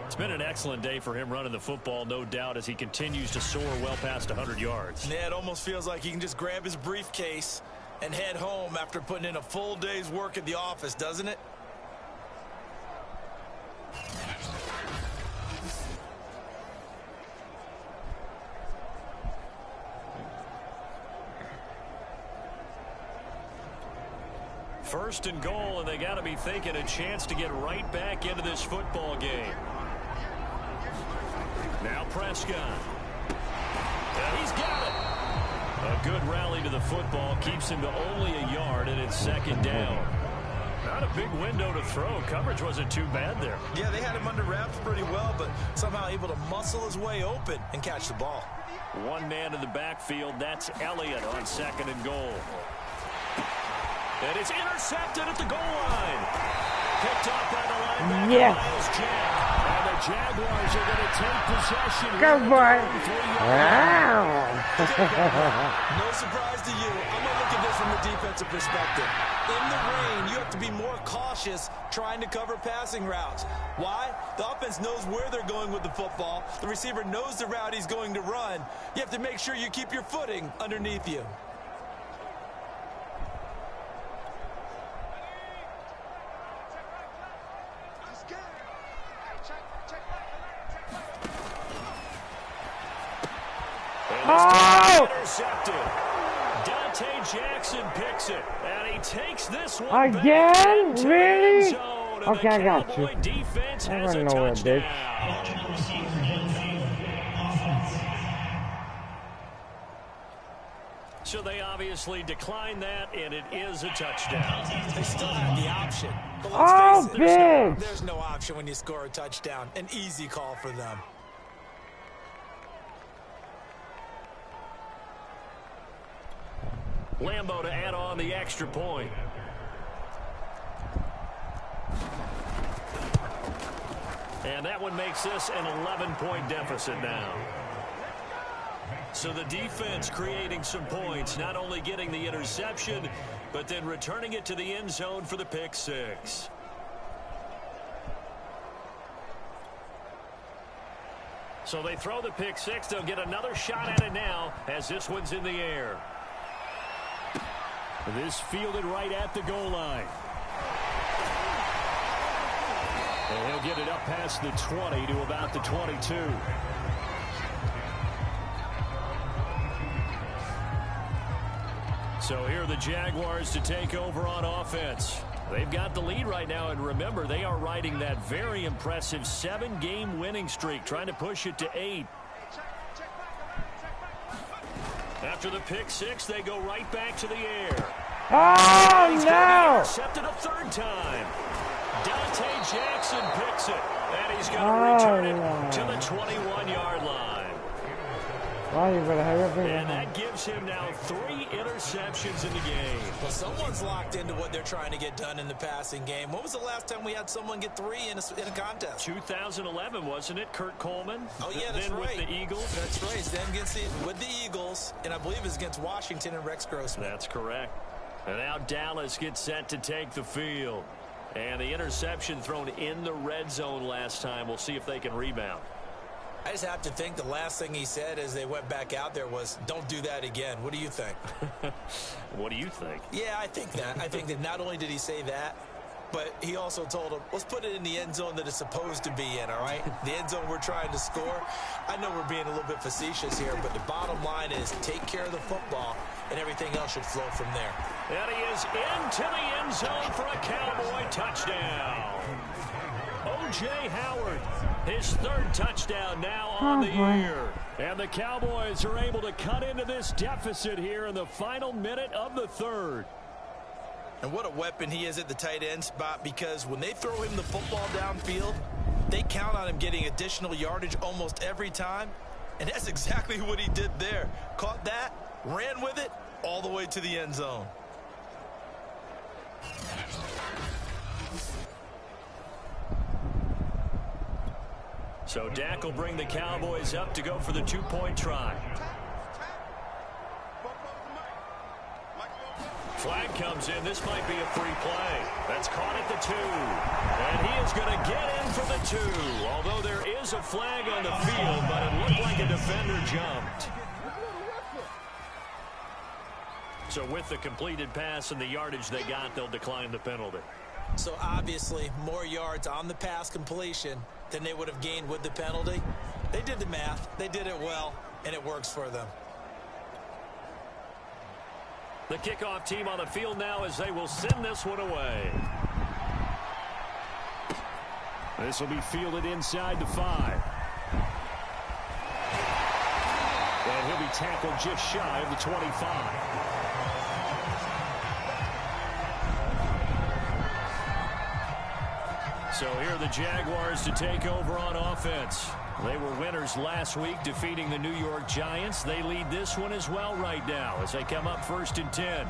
It's been an excellent day for him running the football, no doubt, as he continues to soar well past 100 yards. Yeah, it almost feels like he can just grab his briefcase and head home after putting in a full day's work at the office, doesn't it? First and goal, and they got to be thinking a chance to get right back into this football game. Now Prescott. And he's got it. A good rally to the football keeps him to only a yard, and it's 2nd down. Not a big window to throw. Coverage wasn't too bad there. Yeah, they had him under wraps pretty well, but somehow able to muscle his way open and catch the ball. One man in the backfield. That's Elliott on 2nd and goal. And it's intercepted at the goal line. Picked up by the linebacker, Miles Jack. And the Jaguars are going to take possession. Good boy. Wow. No surprise to you. I'm going to look at this from the defensive perspective. In the rain, you have to be more cautious trying to cover passing routes. Why? The offense knows where they're going with the football. The receiver knows the route he's going to run. You have to make sure you keep your footing underneath you. Oh! Intercepted. Dante Jackson picks it, and he takes this one again. Really? Okay, I got you. Defense has I a don't know where, bitch. So they obviously declined that, and it is a touchdown. They still had the option. But Oh, let's face it, bitch! there's no option when you score a touchdown. An easy call for them. Lambeau to add on the extra point. And that one makes this an 11-point deficit now. So the defense creating some points, not only getting the interception, but then returning it to the end zone for the pick six. So they throw the pick six. They'll get another shot at it now as this one's in the air. This fielded right at the goal line. And he'll get it up past the 20 to about the 22. So here are the Jaguars to take over on offense. They've got the lead right now, and remember, they are riding that very impressive 7-game winning streak, trying to push it to 8. After the pick six, they go right back to the air. Oh, He's no! intercepted a third time. Dante Jackson picks it, and he's going to return it to the 21-yard line. Why you better hurry up And that gives him now 3 interceptions in the game. Well, someone's locked into what they're trying to get done in the passing game. When was the last time we had someone get 3 in a contest? 2011, wasn't it? Kurt Coleman? Oh, yeah, that's then right. with the Eagles? That's right. Then with the Eagles, and I believe it's against Washington and Rex Grossman. That's correct. And now Dallas gets set to take the field. And the interception thrown in the red zone last time. We'll see if they can rebound. I just have to think the last thing he said as they went back out there was, don't do that again. What do you think? What do you think? Yeah, I think that. I think that not only did he say that, but he also told him, let's put it in the end zone that it's supposed to be in, all right? The end zone we're trying to score. I know we're being a little bit facetious here, but the bottom line is take care of the football, and everything else should flow from there. And he is into the end zone for a Cowboy touchdown. O.J. Howard, his 3rd touchdown now on the year. And the Cowboys are able to cut into this deficit here in the final minute of the 3rd. And what a weapon he is at the tight end spot, because when they throw him the football downfield, they count on him getting additional yardage almost every time. And that's exactly what he did there. Caught that, ran with it, all the way to the end zone. So Dak will bring the Cowboys up to go for the 2-point try. Flag comes in. This might be a free play. That's caught at the 2. And he is going to get in for the 2. Although there is a flag on the field, but it looked like a defender jumped. So with the completed pass and the yardage they got, they'll decline the penalty. So obviously more yards on the pass completion than they would have gained with the penalty. They did the math. They did it well, and it works for them. The kickoff team on the field now as they will send this one away. This will be fielded inside the 5. And he'll be tackled just shy of the 25. So here are the Jaguars to take over on offense. They were winners last week, defeating the New York Giants. They lead this one as well right now as they come up 1st and 10.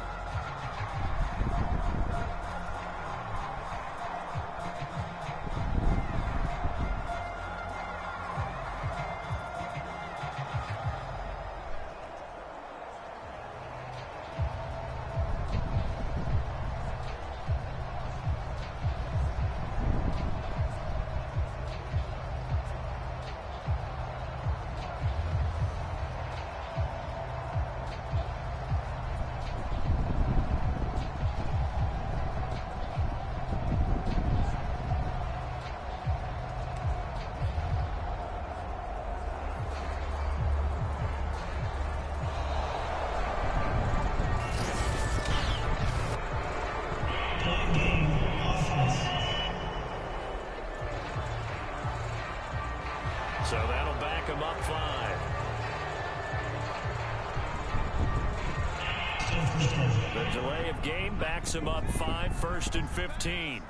The delay of game backs him up 5, 1st and 15.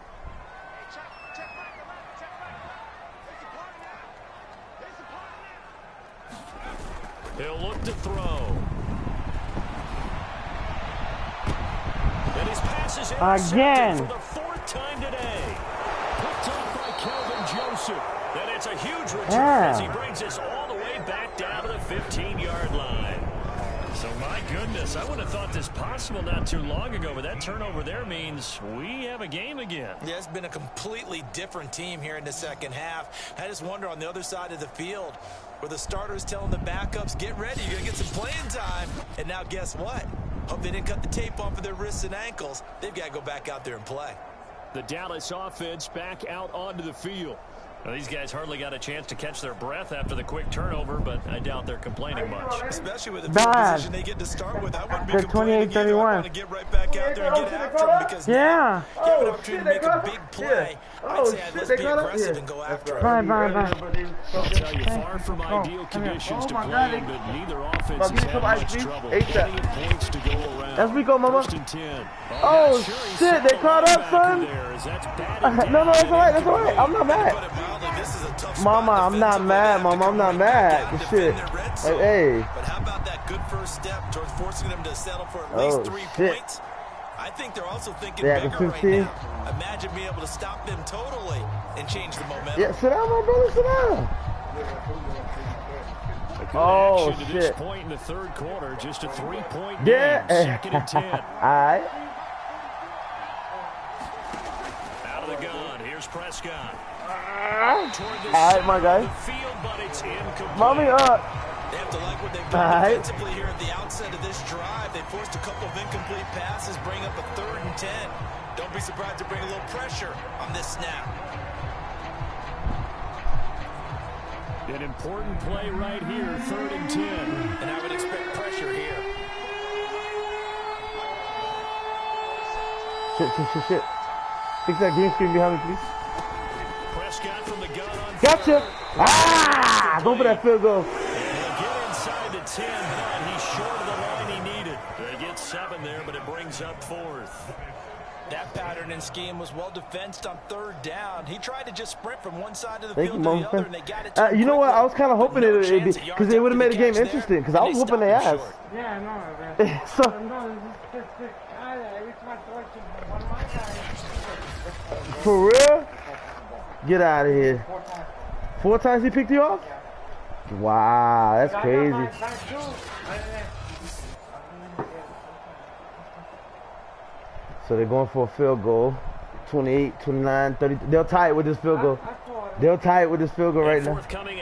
He'll look to throw. And his pass is intercepted for the 4th time today. Picked up by Kelvin Joseph. And it's a huge return as he brings us all the way back down to the 15-yard line. So, my goodness, I wouldn't have thought this possible not too long ago, but that turnover there means we have a game again. Yeah, it's been a completely different team here in the second half. I just wonder on the other side of the field where the starters telling the backups, get ready, you're going to get some playing time. And now guess what? Hope they didn't cut the tape off of their wrists and ankles. They've got to go back out there and play. The Dallas offense back out onto the field. Well, these guys hardly got a chance to catch their breath after the quick turnover, but I doubt they're complaining much. Especially with the field position they get to start with. I wouldn't be complaining either. I want to get right back out there and get after them because now you have an opportunity to make a big play. I'd say let's be aggressive and go after it. I'll tell you, far from ideal conditions to play in, but neither offense has had much trouble. Plenty of points to go around. That's Rico, mama. 1st and 10. Oh, shit, they caught up, son. No, that's all right, I'm not mad. Mama, I'm not mad, Mama. I'm not mad. This shit. Hey. But how about that good first step towards forcing them to settle for at least 3 points? I think they're also thinking bigger right now. Imagine being able to stop them totally and change the momentum. Yeah, sit down, my brother. Sit down. Oh, shit. To this point in the 3rd quarter, just a 3-point game. 2nd and 10. All right. Out of the gun. Here's Prescott. All right, my guy. Mommy up. They have to like what they've done defensively here at the outset of this drive. They forced a couple of incomplete passes, bring up a 3rd and 10. Don't be surprised to bring a little pressure on this snap. An important play right here, 3rd and 10. And I would expect pressure here. Shit. Fix that green screen behind me, please. Prescott from the gun on gotcha. Go for that field goal. He'll get inside the 10, but he's short of the line he needed. They get 7 there, but it brings up 4th. That pattern and scheme was well defensed on 3rd down. He tried to just sprint from one side of the field to the other, and they got it to him you know what? I was kind of hoping it would be because they would have made the game there, interesting. Because I was whooping their ass. Yeah, I know. So, for real? Get out of here. 4 times he picked you off? Wow, that's crazy. So they're going for a field goal. 28, 29, 30. They'll tie it with this field goal. They'll tie it with this field goal right now. Nah,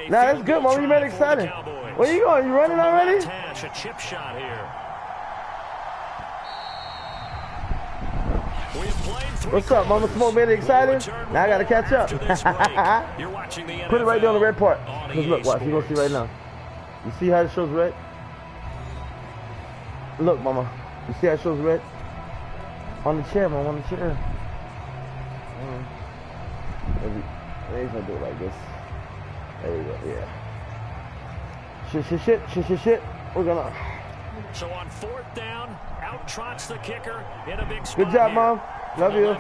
that's good, Mom. You made it exciting. Where you going? You running already? A chip shot here. What's up, Mama Smoke? Made it exciting? Now I gotta catch up. Put it right there on the red part. Cause look, watch. You're gonna see right now. You see how it shows red? Look, Mama. You see how it shows red? On the chair, Mama. On the chair. Maybe he's gonna do it like this. There you go. Yeah. Shit. We're gonna. So on 4th down, out trots the kicker in a big spot. Good job, here. Mom. Love you.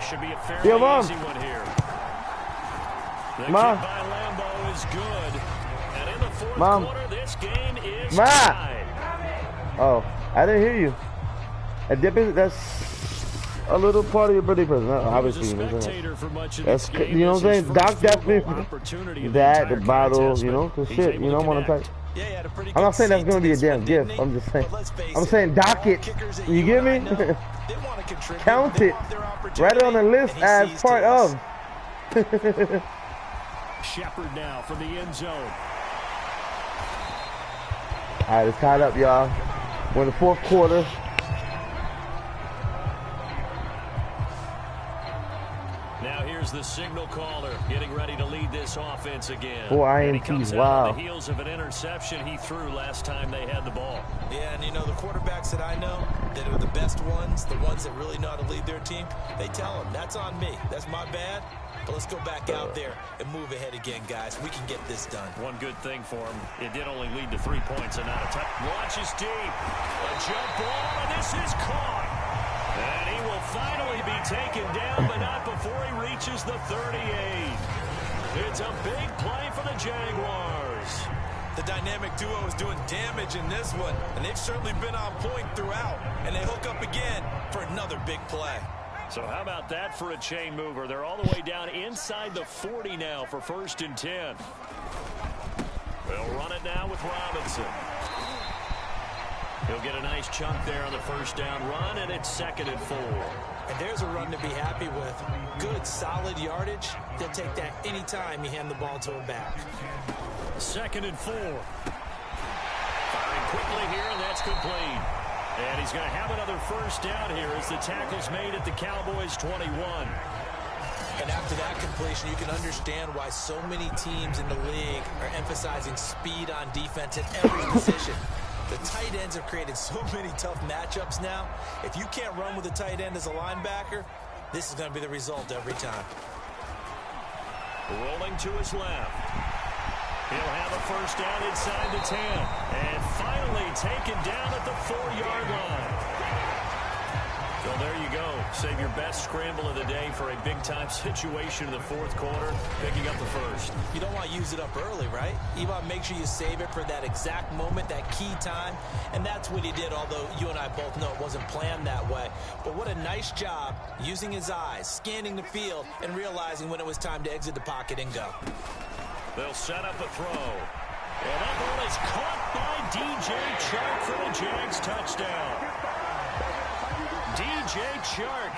Should be a fairly easy one here. The Mom. kick by Lambeau is good. And in the 4th Mom. quarter, this game is tied. Oh, I didn't hear you. That's a little part of your birthday present. Obviously, that's, you know what I'm saying? Doc definitely that, the bottle, you know, cause shit, you know, I'm on a tight. I'm not saying that's gonna be a damn gift. I'm just saying. I'm saying dock it. You get me? Count it. Write it on the list as part of. Shepard now from the end zone. All right, it's tied up, y'all. We're in the 4th quarter. Now here's the signal caller getting ready to lead this offense again. 4 And he INTs, comes out wow. on the heels of an interception he threw last time they had the ball. Yeah, and you know, the quarterbacks that I know that are the best ones, the ones that really know how to lead their team, they tell them, that's on me. That's my bad. But let's go back out there and move ahead again, guys. We can get this done. One good thing for him, it did only lead to 3 points and not a touch. Launches deep. A jump ball, and this This is caught. And he will finally be taken down, but not before he reaches the 38. It's a big play for the Jaguars. The dynamic duo is doing damage in this one, and they've certainly been on point throughout. And they hook up again for another big play. So how about that for a chain mover? They're all the way down inside the 40 now for 1st and 10. They'll run it now with Robinson. He'll get a nice chunk there on the 1st down run, and it's 2nd and 4. And there's a run to be happy with. Good, solid yardage. They'll take that anytime you hand the ball to him back. 2nd and 4. Firing quickly here, and that's complete. And he's going to have another 1st down here as the tackle's made at the Cowboys' 21. And after that completion, you can understand why so many teams in the league are emphasizing speed on defense at every position. The tight ends have created so many tough matchups now. If you can't run with a tight end as a linebacker, this is going to be the result every time. Rolling to his left. He'll have a 1st down inside the 10. And finally taken down at the 4-yard line. So there you go. Save your best scramble of the day for a big-time situation in the 4th quarter, picking up the 1st. You don't want to use it up early, right? You want to make sure you save it for that exact moment, that key time. And that's what he did, although you and I both know it wasn't planned that way. But what a nice job using his eyes, scanning the field, and realizing when it was time to exit the pocket and go. They'll set up a throw. And that ball is caught by DJ Chark for the Jags touchdown. DJ Chark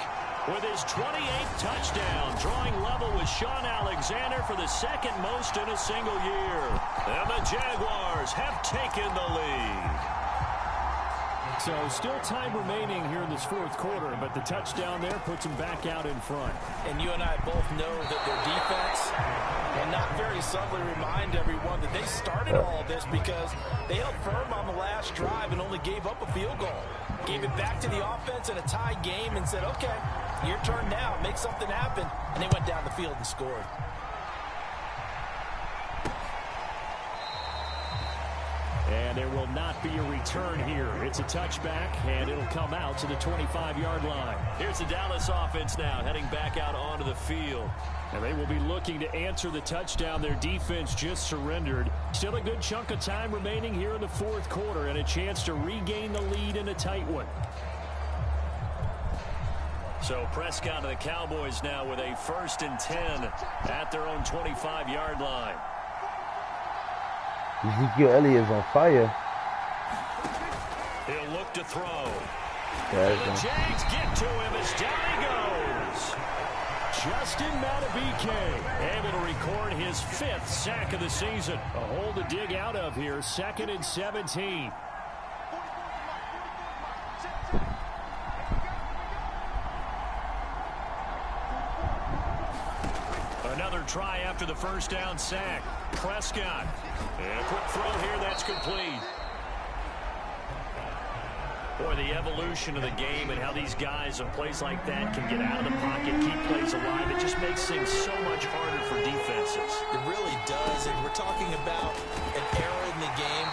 with his 28th touchdown, drawing level with Sean Alexander for the 2nd most in a single year. And the Jaguars have taken the lead. So still time remaining here in this 4th quarter, but the touchdown there puts them back out in front. And you and I both know that their defense will not very subtly remind everyone that they started all of this because they held firm on the last drive and only gave up a field goal. Gave it back to the offense in a tie game and said, okay, your turn now, make something happen. And they went down the field and scored. And there will not be a return here. It's a touchback, and it'll come out to the 25-yard line. Here's the Dallas offense now, heading back out onto the field. And they will be looking to answer the touchdown their defense just surrendered. Still a good chunk of time remaining here in the 4th quarter and a chance to regain the lead in a tight one. So Prescott and the Cowboys now with a 1st and 10 at their own 25-yard line. Ezekiel Elliott's on fire. He'll look to throw. And the Jags get to him as down he goes. Justin Madubuike able to record his 5th sack of the season. A hole to dig out of here, 2nd and 17. Another try after the 1st down sack. Prescott. And a quick throw here, that's complete. Boy, the evolution of the game and how these guys in plays like that can get out of the pocket, keep plays alive, it just makes things so much harder for defenses. It really does, and we're talking about an era in the game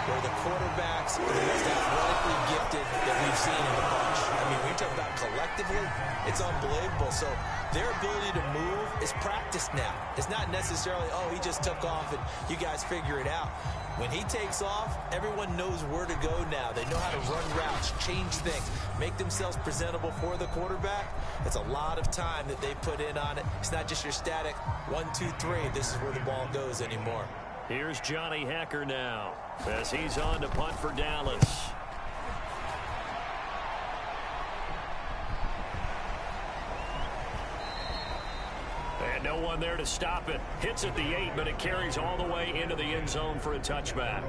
where the quarterbacks are the most athletically gifted that we've seen in the bunch. I mean, when you talk about collectively, it's unbelievable. So their ability to move is practiced now. It's not necessarily, oh, he just took off and you guys figure it out. When he takes off, everyone knows where to go now. They know how to run routes, change things, make themselves presentable for the quarterback. It's a lot of time that they put in on it. It's not just your static 1, 2, 3. This is where the ball goes anymore. Here's Johnny Hecker now as he's on to punt for Dallas. And no one there to stop it. Hits at the 8, but it carries all the way into the end zone for a touchback.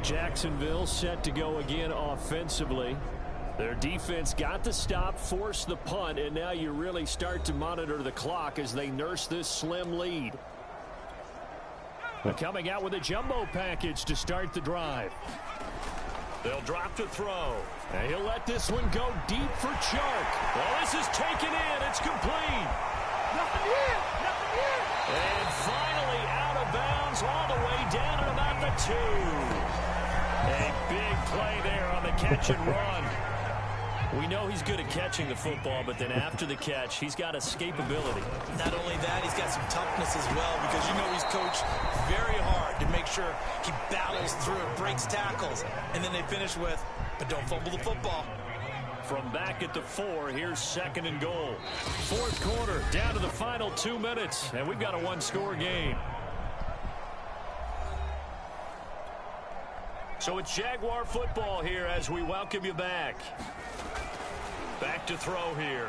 Jacksonville set to go again offensively. Their defense got the stop, forced the punt, and now you really start to monitor the clock as they nurse this slim lead. Coming out with a jumbo package to start the drive. They'll drop to throw. And he'll let this one go deep for Chark. Well, this is taken in. It's complete. And finally out of bounds all the way down at about the 2. A big play there on the catch and run. We know he's good at catching the football, but then after the catch, he's got escapability. Not only that, he's got some toughness as well, because you know he's coached very hard to make sure he battles through, breaks tackles, and then they finish with, but don't fumble the football. From back at the 4, here's 2nd and goal. Fourth quarter, down to the final 2 minutes, and we've got a one-score game. So it's Jaguar football here as we welcome you back. Back to throw here.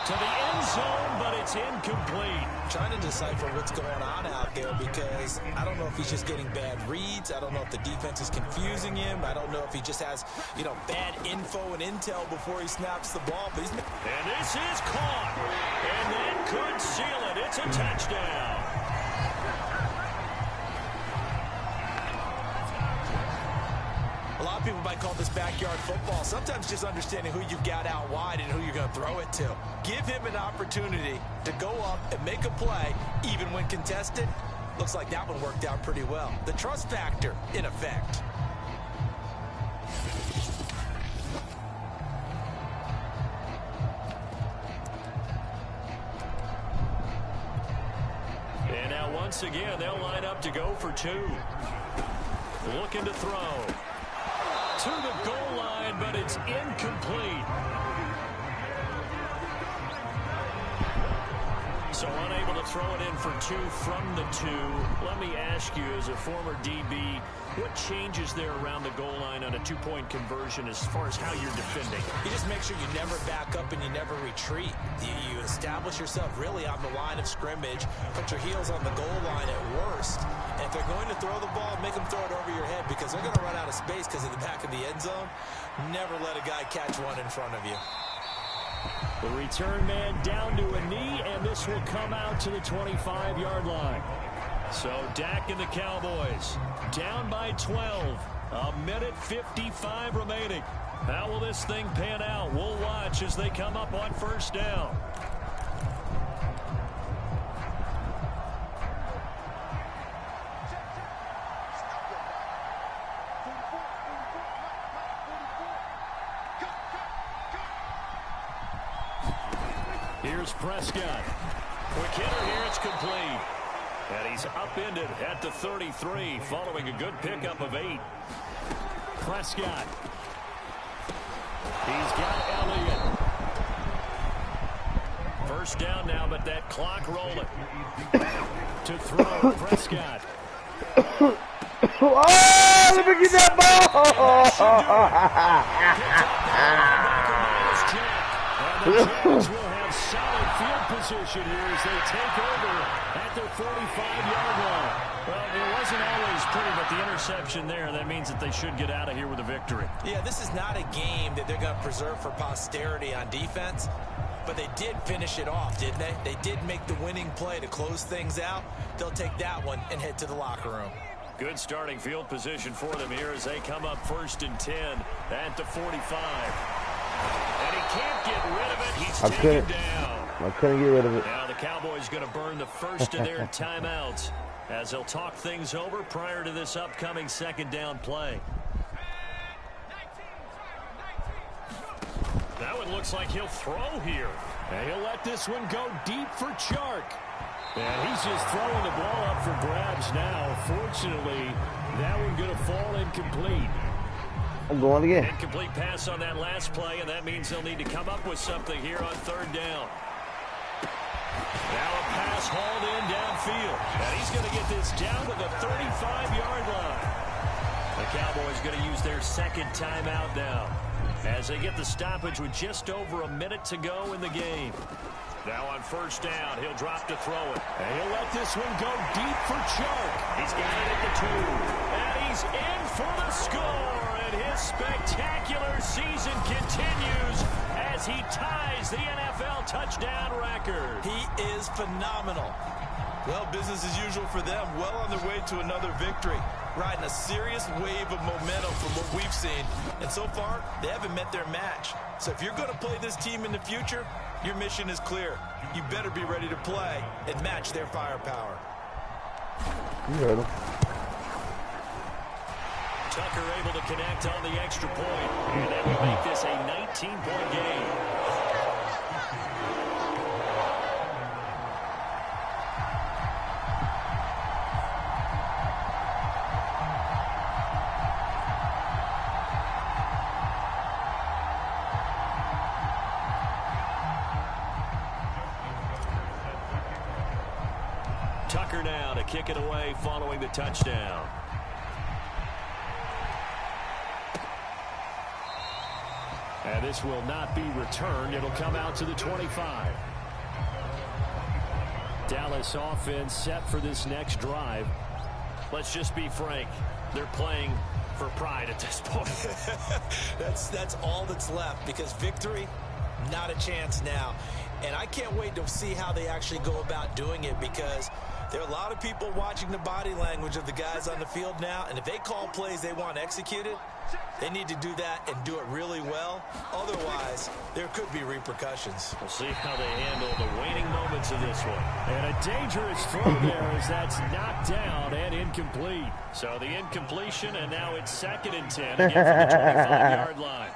To the end zone, but it's incomplete. Trying to decipher what's going on out there, because I don't know if he's just getting bad reads. I don't know if the defense is confusing him. I don't know if he just has, bad info and intel before he snaps the ball. But and this is caught. And that could seal it. It's a touchdown. A lot of people might call this backyard football. Sometimes just understanding who you've got out wide and who you're going to throw it to. Give him an opportunity to go up and make a play, even when contested. Looks like that one worked out pretty well. The trust factor, in effect. And now once again, they'll line up to go for 2. Looking to throw. To the goal line, but it's incomplete. So unable to throw it in for 2 from the 2. Let me ask you, as a former DB, what changes there around the goal line on a 2-point conversion as far as how you're defending? You just make sure you never back up and you never retreat. You establish yourself really on the line of scrimmage, put your heels on the goal line at worst. And if they're going to throw the ball, make them throw it over your head, because they're going to run out of space because of the back of the end zone. Never let a guy catch one in front of you. The return man down to a knee, and this will come out to the 25-yard line. So Dak and the Cowboys down by 12. A minute 55 remaining. How will this thing pan out? We'll watch as they come up on first down. Here's Prescott. Quick hitter here, it's complete. And he's upended at the 33, following a good pickup of 8. Prescott. He's got Elliott. First down now, but that clock rolling. To throw, Prescott. Oh, let me get that ball! And the Jags will have solid field position here as they take over at their 45-yard line. Well, it wasn't always pretty, but the interception there, that means that they should get out of here with a victory. Yeah, this is not a game that they're going to preserve for posterity on defense, but they did finish it off, didn't they? They did make the winning play to close things out. They'll take that one and head to the locker room. Good starting field position for them here as they come up 1st and 10 at the 45. And he can't get rid of it. He's taken down. I couldn't get rid of it. Now the Cowboys going to burn the first of their timeouts as they'll talk things over prior to this upcoming 2nd down play. That one looks like he'll throw here. And he'll let this one go deep for Chark. And he's just throwing the ball up for grabs now. Fortunately, that one going to fall incomplete. I'm going again. Incomplete pass on that last play, and that means they'll need to come up with something here on 3rd down. Now a pass hauled in downfield. And he's going to get this down to the 35-yard line. The Cowboys going to use their 2nd timeout now as they get the stoppage with just over a minute to go in the game. Now on 1st down, he'll drop to throw it. And he'll let this one go deep for Chark. He's got it at the 2. And he's in for the score. And his spectacular season continues as he ties the NFL touchdown record. He is phenomenal. Well, business as usual for them. Well on their way to another victory. Riding a serious wave of momentum from what we've seen. And so far, they haven't met their match. So if you're going to play this team in the future, your mission is clear. You better be ready to play and match their firepower. You heard him. Tucker able to connect on the extra point, and that will make this a 19-point game. Tucker now to kick it away following the touchdown. And this will not be returned. It'll come out to the 25. Dallas offense set for this next drive. Let's just be frank. They're playing for pride at this point. That's all that's left, because victory, not a chance now. And I can't wait to see how they actually go about doing it, because there are a lot of people watching the body language of the guys on the field now, and if they call plays they want executed, they need to do that and do it really well. Otherwise, there could be repercussions. We'll see how they handle the waning moments of this one. And a dangerous throw there as that's knocked down and incomplete. So the incompletion, and now it's 2nd and 10 again from the 25-yard line.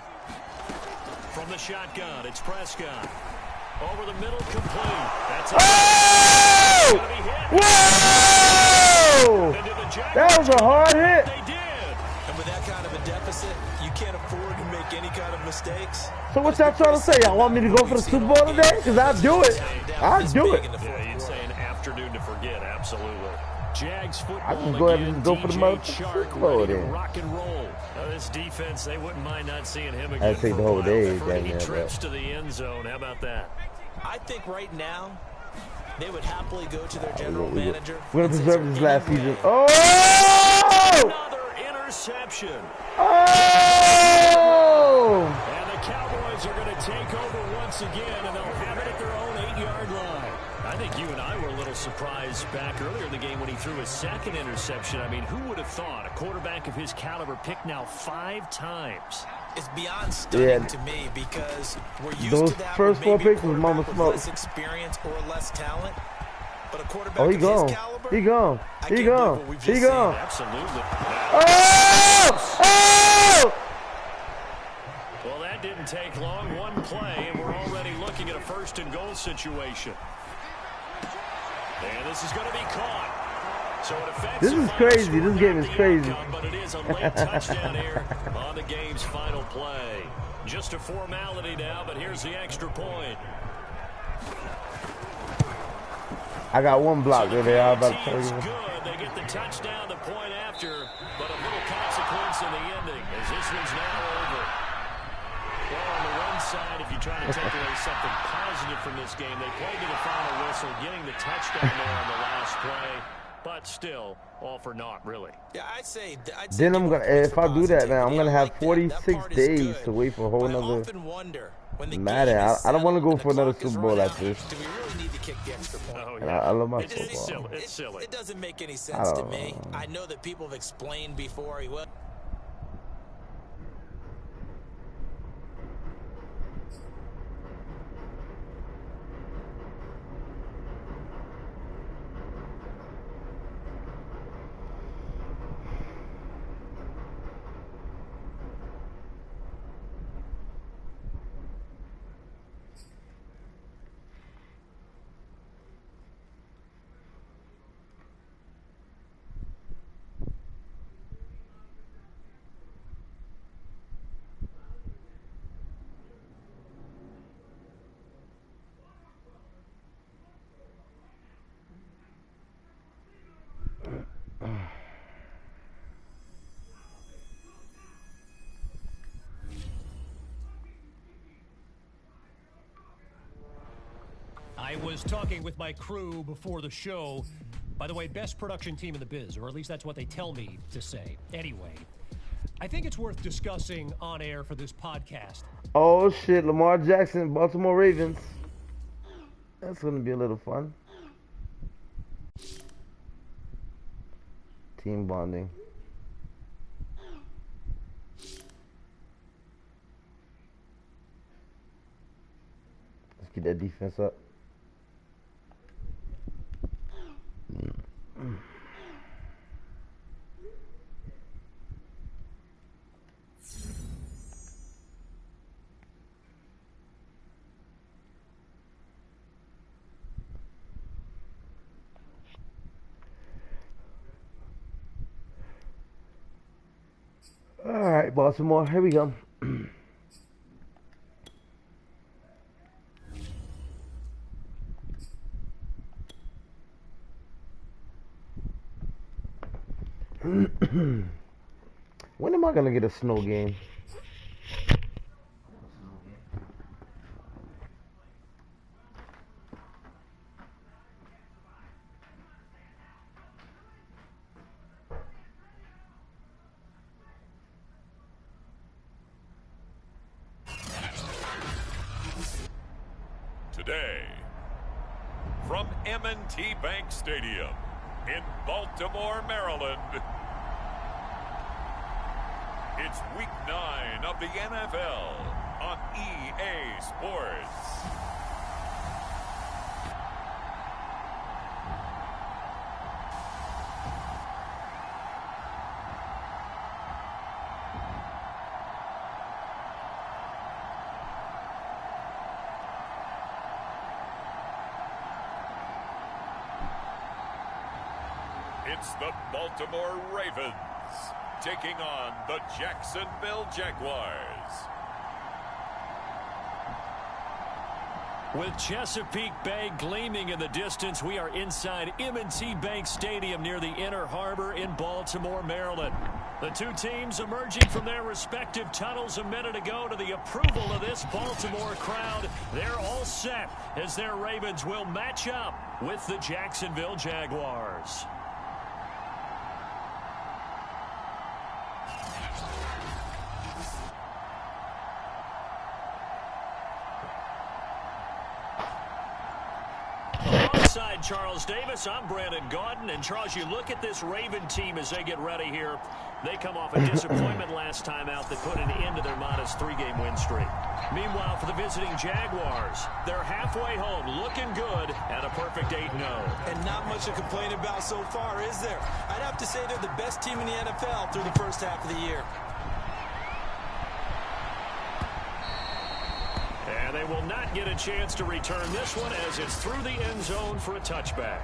From the shotgun, it's Prescott. Over the middle, complete. That's a Whoa! That was a hard hit. They did. And with that kind of a deficit, you can't afford to make any kind of mistakes. So what y'all trying to say? Y'all want me to go for the Super Bowl today? Because I'll do it. I'll do it. Yeah, you'd say an afternoon to forget. Absolutely. Jags football I just go ahead and go for the DJ motherfucking Chark Super Bowl ready to then. rock and roll. This defense, they wouldn't mind not seeing him again. I'd take for the a whole while. day For down any there, trips but- to the end zone. How about that? I think right now, they would happily go to their general manager. We're going to preserve this last season. Oh! Another interception. Oh! And the Cowboys are going to take over once again, and they'll have it at their own 8-yard line. I think you and I were a little surprised back earlier in the game when he threw his 2nd interception. I mean, who would have thought a quarterback of his caliber picked now 5 times? It's beyond stunning to me, because we're used Those to that first with 4 maybe picks was Mama with Smoke. less experience or less talent. But a quarterback Oh, he of gone. his caliber, He gone. I He can't gone. believe what we've He just gone. Absolutely. Oh! Oh! Well, that didn't take long. One play, and we're already looking at a 1st and goal situation. And this is going to be caught. So it affects This is crazy. This game is crazy. But it is a late touchdown here on the game's final play. Just a formality now, but here's the extra point. I got one block So there. I'm the about to tell team's you. good. They get the touchdown the point after, but a little consequence in the ending as this one's now over. Well, on the one side, if you try to take away something positive from this game, they played to the final whistle, getting the touchdown there on the last play, but still, all for naught, really. yeah, I'd say Then I'm gonna, if I do that now, I'm gonna have positivity. I like that. 46 That part is days good. to wait for a whole But I nother often wonder, when the Madden. game is I don't want to settled go and for the another clock is Super Bowl run like out, this. do we really need to kick the extra point? Oh, And I love my It's football. silly. It's silly. It doesn't make any sense to me. I know that people have explained before. Well, I was talking with my crew before the show. By the way, best production team in the biz, or at least that's what they tell me to say. Anyway, I think it's worth discussing on air for this podcast. Oh shit, Lamar Jackson, Baltimore Ravens. That's gonna be a little fun. Team bonding. Let's get that defense up. right, Baltimore. Here we go. When am I gonna get a snow game? Today, from M&T Bank Stadium in Baltimore, Maryland, it's Week 9 of the NFL on EA Sports. It's the Baltimore Ravens taking on the Jacksonville Jaguars. With Chesapeake Bay gleaming in the distance, we are inside M&T Bank Stadium near the Inner Harbor in Baltimore, Maryland. The two teams emerging from their respective tunnels a minute ago to the approval of this Baltimore crowd. They're all set as their Ravens will match up with the Jacksonville Jaguars. Alongside Charles Davis, I'm Brandon Gaudin. And Charles, you look at this Raven team as they get ready here. They come off a disappointment last time out that put an end to their modest 3-game win streak. Meanwhile, for the visiting Jaguars, they're halfway home, looking good at a perfect 8-0. And not much to complain about so far, is there? I'd have to say they're the best team in the NFL through the first half of the year. And they will not get a chance to return this one as it's through the end zone for a touchback.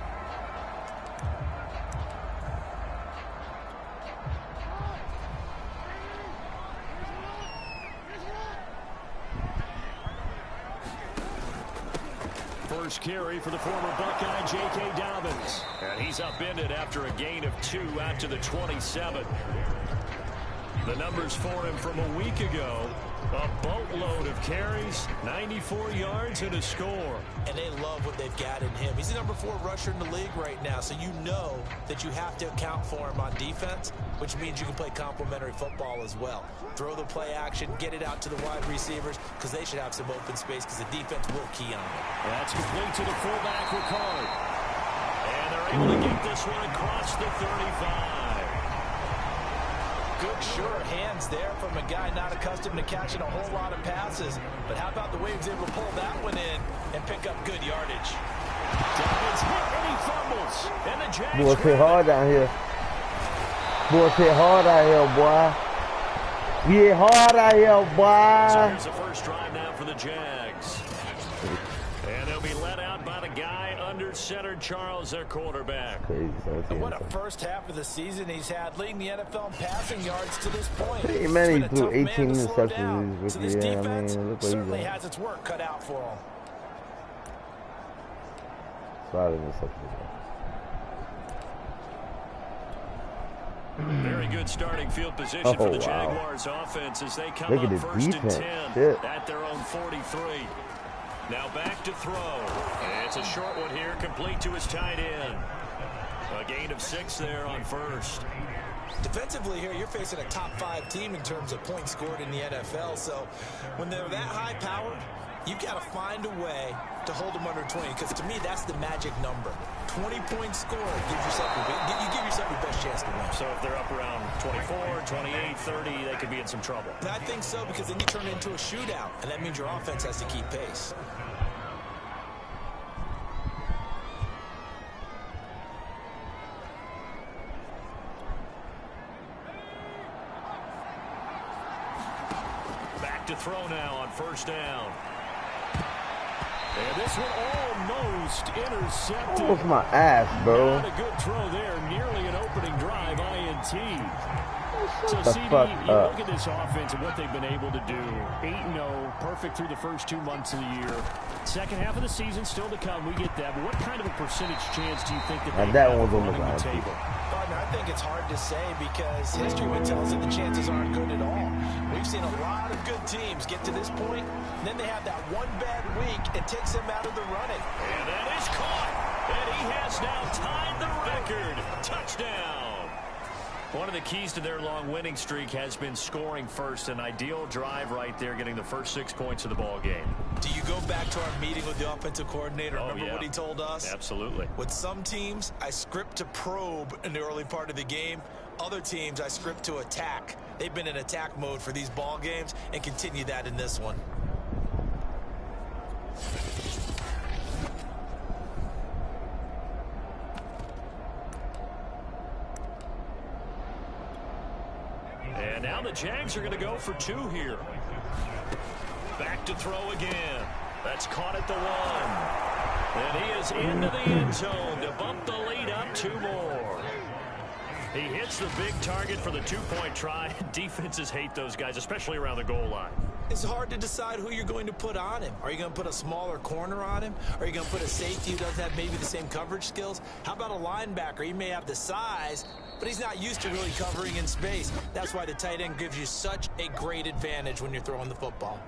First carry for the former Buckeye, J.K. Dobbins. And he's upended after a gain of 2 out to the 27. The numbers for him from a week ago, a boatload of carries, 94 yards and a score. And they love what they've got in him. He's the number 4 rusher in the league right now, so you know that you have to account for him on defense, which means you can play complementary football as well. Throw the play action, get it out to the wide receivers, because they should have some open space, because the defense will key on it. That's complete to the fullback, Ricard. And they're able to get this one across the 35. Good, sure hands there from a guy not accustomed to catching a whole lot of passes. But how about the way he was able to pull that one in and pick up good yardage? Dobbins hit and he fumbles. And the Jags Boys hit hard down here. Boys hit hard out here, boy. We hit hard out here, So boy. here's the first drive now for the Jags. And they'll be let out by the guy under center, Charles, their quarterback. And what a first half of the season he's had, leading the NFL in passing yards to this point. Hey, man, he It's been a threw tough man 18 to slow down. interceptions. So this Yeah, defense look what he's certainly doing. has its work cut out for him. 5 interceptions. Very good starting field position for the wow. Jaguars offense as they come Look at up the first and defense. 10 Shit. at their own 43. Now back to throw. And it's a short one here, complete to his tight end. A gain of 6 there on first. Defensively here, you're facing a top 5 team in terms of points scored in the NFL. So when they're that high powered, you've got to find a way to hold them under 20. Because to me, that's the magic number. 20 points scored gives yourself you give yourself your best chance to win. So if they're up around 24, 28, 30, they could be in some trouble. And I think so, because then you turn it into a shootout, and that means your offense has to keep pace. Back to throw now on first down. And this one almost intercepted. What's my ass, bro? Not a good throw there. Nearly an opening drive, INT. So, the CD, fuck you up. look at this offense and what they've been able to do. 8-0, perfect through the first 2 months of the year. Second half of the season still to come. We get that. But what kind of a percentage chance do you think that they that have one's of almost running the INT. table? Partner, I think it's hard to say because history would tell us that the chances aren't good at all. We've seen a lot of good teams get to this point, and then they have that one bad week. It takes them out of the running. And that is caught. And he has now tied the record. Touchdown. One of the keys to their long winning streak has been scoring first. An ideal drive right there, getting the first 6 points of the ball game. Do you go back to our meeting with the offensive coordinator? Remember what he told us? Absolutely. With some teams, I script to probe in the early part of the game. Other teams, I script to attack. They've been in attack mode for these ball games and continue that in this one. And now the Jags are going to go for 2 here. Back to throw again. That's caught at the 1. And he is into the end zone to bump the lead up 2 more. He hits the big target for the 2-point try. Defenses hate those guys, especially around the goal line. It's hard to decide who you're going to put on him. Are you going to put a smaller corner on him? Are you going to put a safety who doesn't have maybe the same coverage skills? How about a linebacker? He may have the size, but he's not used to really covering in space. That's why the tight end gives you such a great advantage when you're throwing the football.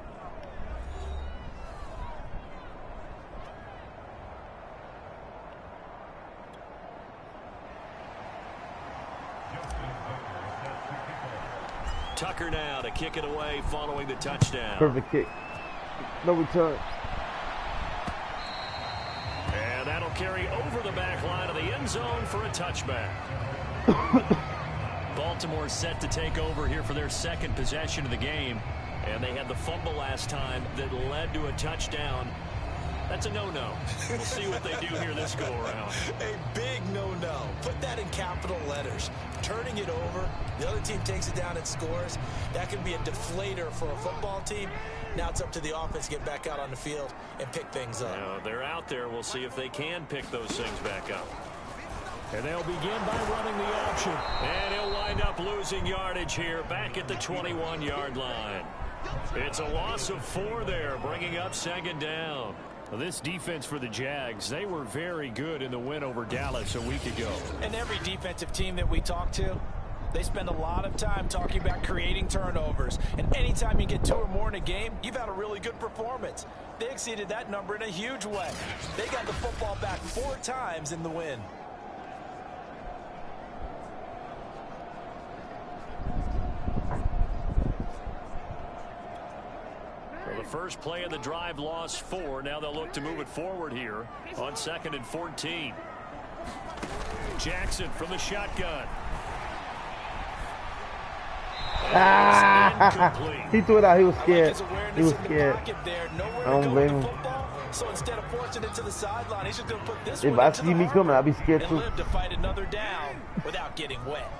Tucker now to kick it away following the touchdown. Perfect kick. No return. And that'll carry over the back line of the end zone for a touchback. Baltimore set to take over here for their second possession of the game. And they had the fumble last time that led to a touchdown. That's a no-no. We'll see what they do here this go-around. A big no-no. Put that in capital letters. Turning it over, the other team takes it down and scores. That can be a deflator for a football team. Now it's up to the offense to get back out on the field and pick things up. Now, they're out there. We'll see if they can pick those things back up. And they'll begin by running the option. And he'll wind up losing yardage here back at the 21-yard line. It's a loss of 4 there, bringing up second down. Well, this defense for the Jags, they were very good in the win over Dallas a week ago. And every defensive team that we talk to, they spend a lot of time talking about creating turnovers. And anytime you get 2 or more in a game, you've had a really good performance. They exceeded that number in a huge way. They got the football back 4 times in the win. Well, the first play of the drive lost 4. Now they'll look to move it forward here on 2nd and 14. Jackson from the shotgun. He threw it out. He was scared. He was scared. I don't blame him. So instead of forcing it to the sideline, he's just going to put this If one I into see the me harbor coming, I'll be scared and too. live to fight another down without getting wet.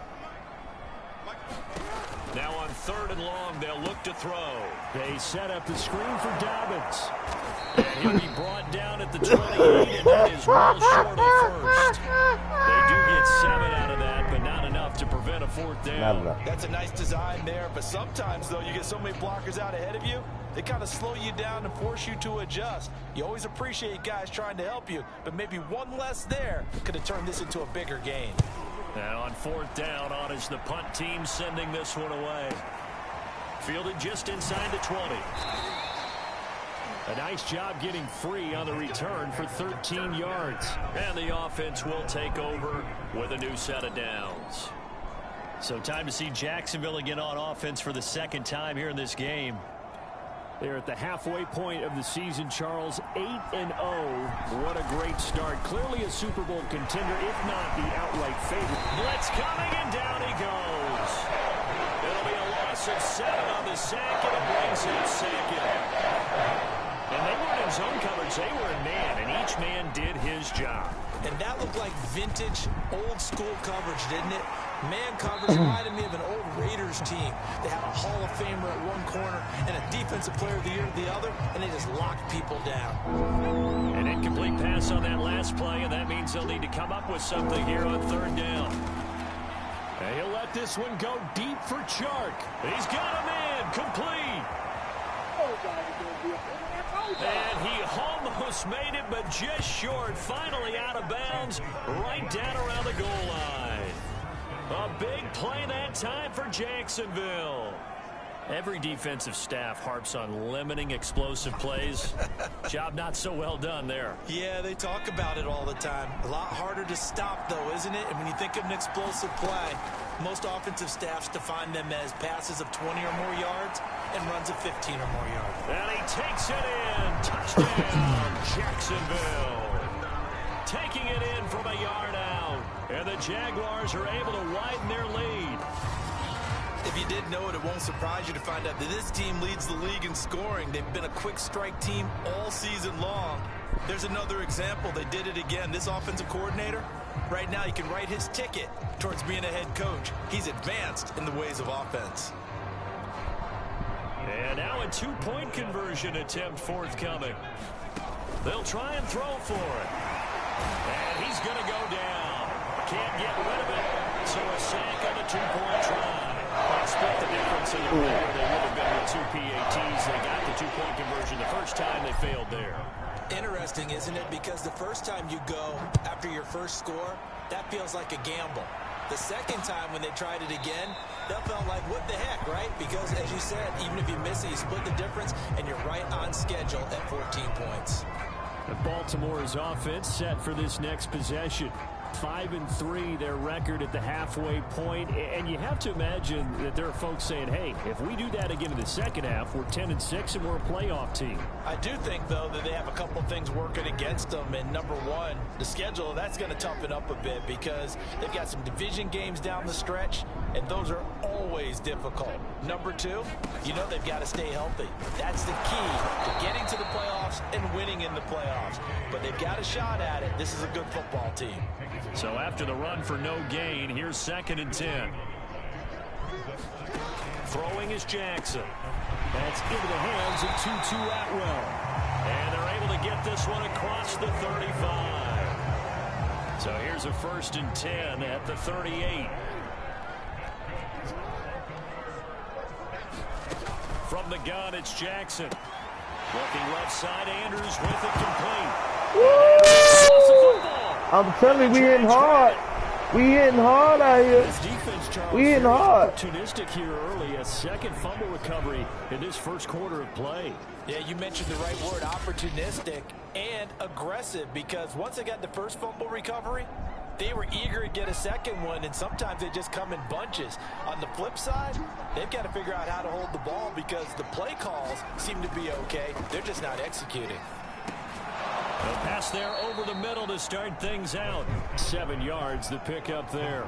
Now on 3rd and long, they'll look to throw. They set up the screen for Dobbins. And he'll be brought down at the 28, and that is well short of first. They do get 7 out of that, but not enough to prevent a 4th down. Not enough. That's a nice design there, but sometimes, though, you get so many blockers out ahead of you, they kind of slow you down and force you to adjust. You always appreciate guys trying to help you, but maybe one less there could have turned this into a bigger game. Now on 4th down, on is the punt team sending this one away. Fielded just inside the 20. A nice job getting free on the return for 13 yards. And the offense will take over with a new set of downs. So time to see Jacksonville again on offense for the 2nd time here in this game. They're at the halfway point of the season, Charles. 8-0. What a great start. Clearly a Super Bowl contender, if not the outright favorite. Blitz coming, and down he goes. It'll be a loss of 7 on the sack, and it brings him 2nd. And they weren't in zone coverage. They were in man, and each man did his job. And that looked like vintage, old-school coverage, didn't it? Man coverage reminded me of an old Raiders team. They had a Hall of Famer at one corner and a Defensive Player of the Year at the other, and they just locked people down. An incomplete pass on that last play, and that means they'll need to come up with something here on third down. And he'll let this one go deep for Chark. He's got him in, complete. And he almost made it, but just short. Finally out of bounds, right down around the goal line. A big play that time for Jacksonville. Every defensive staff harps on limiting explosive plays. Job not so well done there. Yeah, they talk about it all the time. A lot harder to stop, though, isn't it? And when you think of an explosive play, most offensive staffs define them as passes of 20 or more yards and runs of 15 or more yards. And he takes it in. Touchdown, Jacksonville. Taking it in from a yard out. And the Jaguars are able to widen their lead. If you didn't know it, it won't surprise you to find out that this team leads the league in scoring. They've been a quick strike team all season long. There's another example. They did it again. This offensive coordinator, right now, you can write his ticket towards being a head coach. He's advanced in the ways of offense. And now a two-point conversion attempt forthcoming. They'll try and throw for it. And he's going to go down. Can't get rid of it. So a sack on the two-point try. I split the difference in the play. They would have been with two PATs. They got the two-point conversion the first time. They failed there. Interesting, isn't it? Because the first time you go after your first score, that feels like a gamble. The second time when they tried it again, that felt like, what the heck, right? Because, as you said, even if you miss it, you split the difference, and you're right on schedule at 14 points. Baltimore's offense set for this next possession. 5-3 their record at the halfway point, and you have to imagine that there are folks saying, hey, if we do that again in the second half, we're 10-6 and we're a playoff team. I do think, though, that they have a couple of things working against them, and number one, the schedule, that's going to toughen up a bit because they've got some division games down the stretch, and those are always difficult. Number two, you know they've got to stay healthy. That's the key to getting to the playoffs and winning in the playoffs. But they've got a shot at it. This is a good football team. So after the run for no gain, here's 2nd and 10. Throwing is Jackson. That's into the hands of Tutu Atwell. And they're able to get this one across the 35. So here's a 1st and 10 at the 38. From the gun, it's Jackson. Looking left side, Andrews with it complete. Woo! I'm telling you, we hitting hard. We hitting hard out here. We hitting hard. Opportunistic here early, a second fumble recovery in this first quarter of play. Yeah, you mentioned the right word, opportunistic and aggressive, because once they got the first fumble recovery, they were eager to get a second one, and sometimes they just come in bunches. On the flip side, they've got to figure out how to hold the ball because the play calls seem to be okay. They're just not executing. A pass there over the middle to start things out. 7 yards, the pickup there.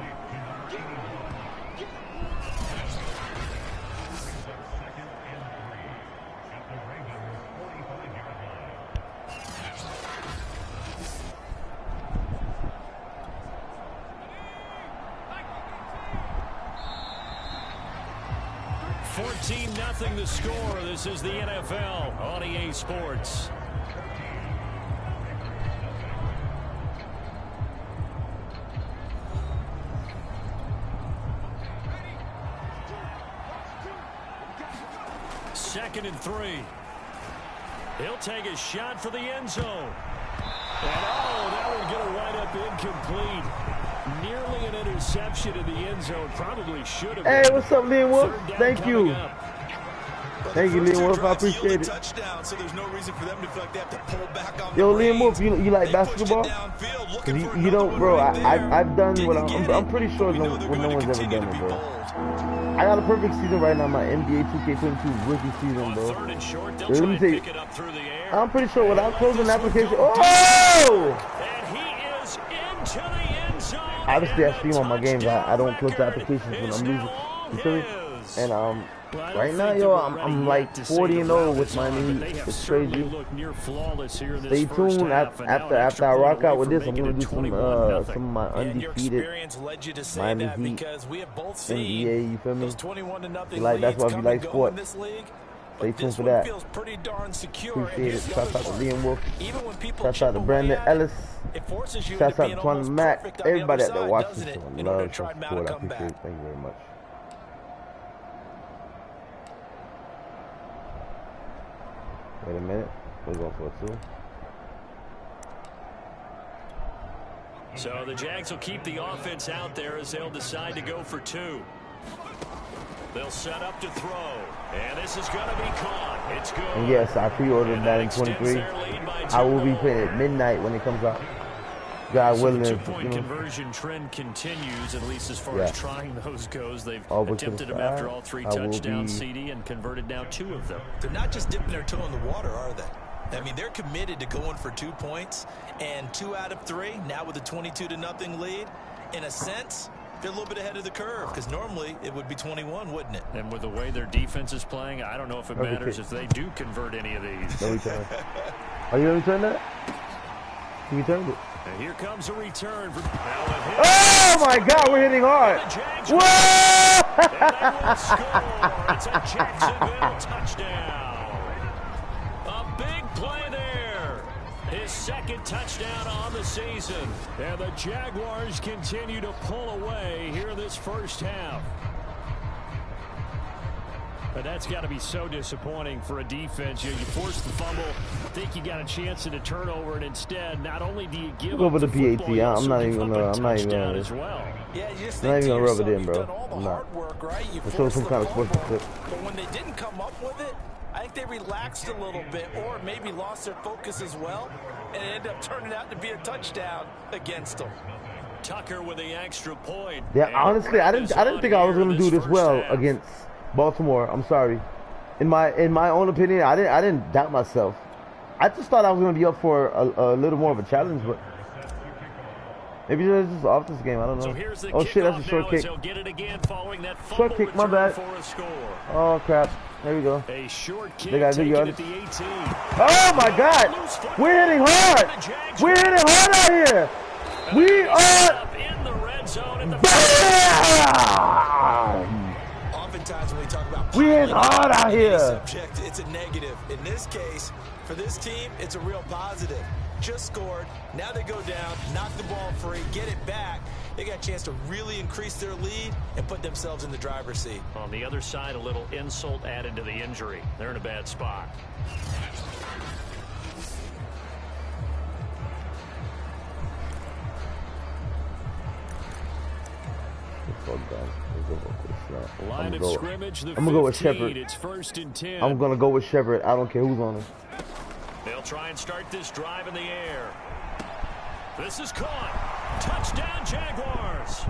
$14-0 the score. This is the NFL on EA Sports. Second and 3. He'll take a shot for the end zone. And that one going to wind up incomplete. Nearly an interception in the end zone. Probably should have been. Hey, what's up, Liam Wolf? Thank you. Thank you, Liam Wolf. I appreciate it. So there's no reason for them to feel like they have to pull back on Yo, Liam Wolf, you like basketball? You don't, bro. I've done what I'm pretty sure no one's ever done it, bro. I got a perfect season right now. My NBA 2K22 rookie season, bro. Let me tell you, I'm pretty sure without closing the application. Oh! And he is into the end zone. Obviously, I stream on my games. I don't close the applications when I'm losing. You feel me? And Well, right now, yo, I'm like 40-0 with Miami Heat. It's crazy. Stay tuned. After I rock out with this, I'm gonna do some of my undefeated Miami Heat NBA. You feel me? That's why we like sports. Stay tuned for that. Appreciate it. Shout out to Liam Wolf. Shout out to Brandon Ellis. Shout out to Twan Mack. Everybody that watches this one. Love, support. I appreciate it. Thank you very much. Wait a minute. We're going for a 2. So the Jags will keep the offense out there as they'll decide to go for 2. They'll set up to throw. And this is going to be caught. It's good. And yes, I pre-ordered Madden 23. I will be playing at midnight when it comes out. God willing. The 2-point conversion trend continues, at least as far as trying those goes. They've attempted them after all 3 touchdowns, CD, and converted now 2 of them. They're not just dipping their toe in the water, are they? I mean, they're committed to going for 2 points, and 2 out of 3, now with a 22-0 lead. In a sense, they're a little bit ahead of the curve, because normally it would be 21, wouldn't it? And with the way their defense is playing, I don't know if it matters if they do convert any of these. No return. Are you going to return that? You returned it. And here comes a return from oh my God, we're hitting hard. Whoa! It's a Jacksonville touchdown. A big play there. His 2nd touchdown on the season. And the Jaguars continue to pull away here in this first half. But that's got to be so disappointing for a defense. You force the fumble, think you got a chance at a turnover, and instead, not only do you give over the PAT, I'm not even gonna as well. Yeah, you just not even gonna rub it in, bro. I'm not. Work, right? Let's show some kind of sportsmanship. But when they didn't come up with it, I think they relaxed a little bit, or maybe lost their focus as well, and it ended up turning out to be a touchdown against them. Tucker with the extra point. Yeah, honestly, I didn't think I was gonna do this well against Baltimore. I'm sorry. In my own opinion, I didn't doubt myself. I just thought I was going to be up for a little more of a challenge, but maybe it's just off this game. I don't know. So oh shit, that's a short kick. Short kick, my bad. Oh crap. There we go. A short kick. They got good yards. Oh my God. We're hitting hard. We're hitting hard out here. We are in the red zone. Oftentimes when we talk about we're hard out here. Subject, it's a negative. In this case, for this team, it's a real positive. Just scored. Now they go down, knock the ball free, get it back. They got a chance to really increase their lead and put themselves in the driver's seat. On the other side, a little insult added to the injury. They're in a bad spot. Line of scrimmage, the 15, I'm gonna go with Shepard. It's 1st and 10. I'm gonna go with Shepard. I don't care who's on him. They'll try and start this drive in the air. This is caught. Touchdown, Jaguars.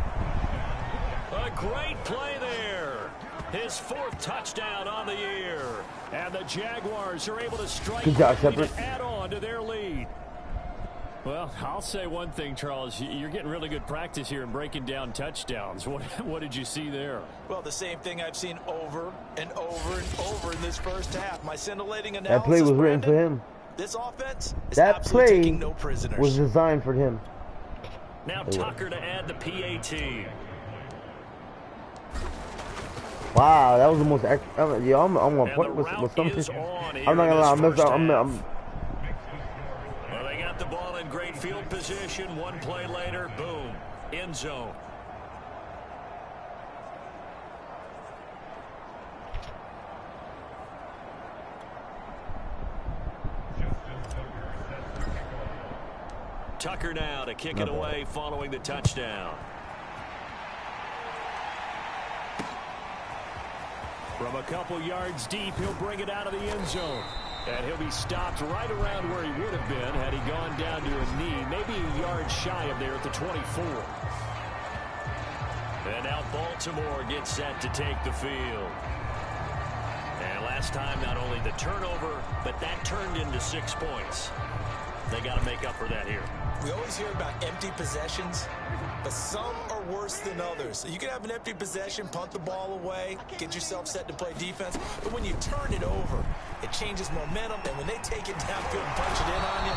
A great play there. His 4th touchdown on the year. And the Jaguars are able to strike to add on to their lead. Well, I'll say one thing, Charles. You're getting really good practice here in breaking down touchdowns. What did you see there? Well, the same thing I've seen over and over and over in this first half. My scintillating analysis. That play was written for him. This offense is that play taking no prisoners. Was designed for him. Now Tucker to add the PAT. Wow, that was the most. I'm on point with something. I'm not gonna lie. Well, they got the ball in great field position. One play later, boom, end zone. Tucker now to kick it away following the touchdown. From a couple yards deep, he'll bring it out of the end zone. And he'll be stopped right around where he would have been had he gone down to a knee, maybe a yard shy of there at the 24. And now Baltimore gets set to take the field. And last time, not only the turnover, but that turned into 6 points. They got to make up for that here. We always hear about empty possessions, but some are worse than others. You can have an empty possession, punt the ball away, get yourself set to play defense, but when you turn it over, it changes momentum, and when they take it downfield and punch it in on you,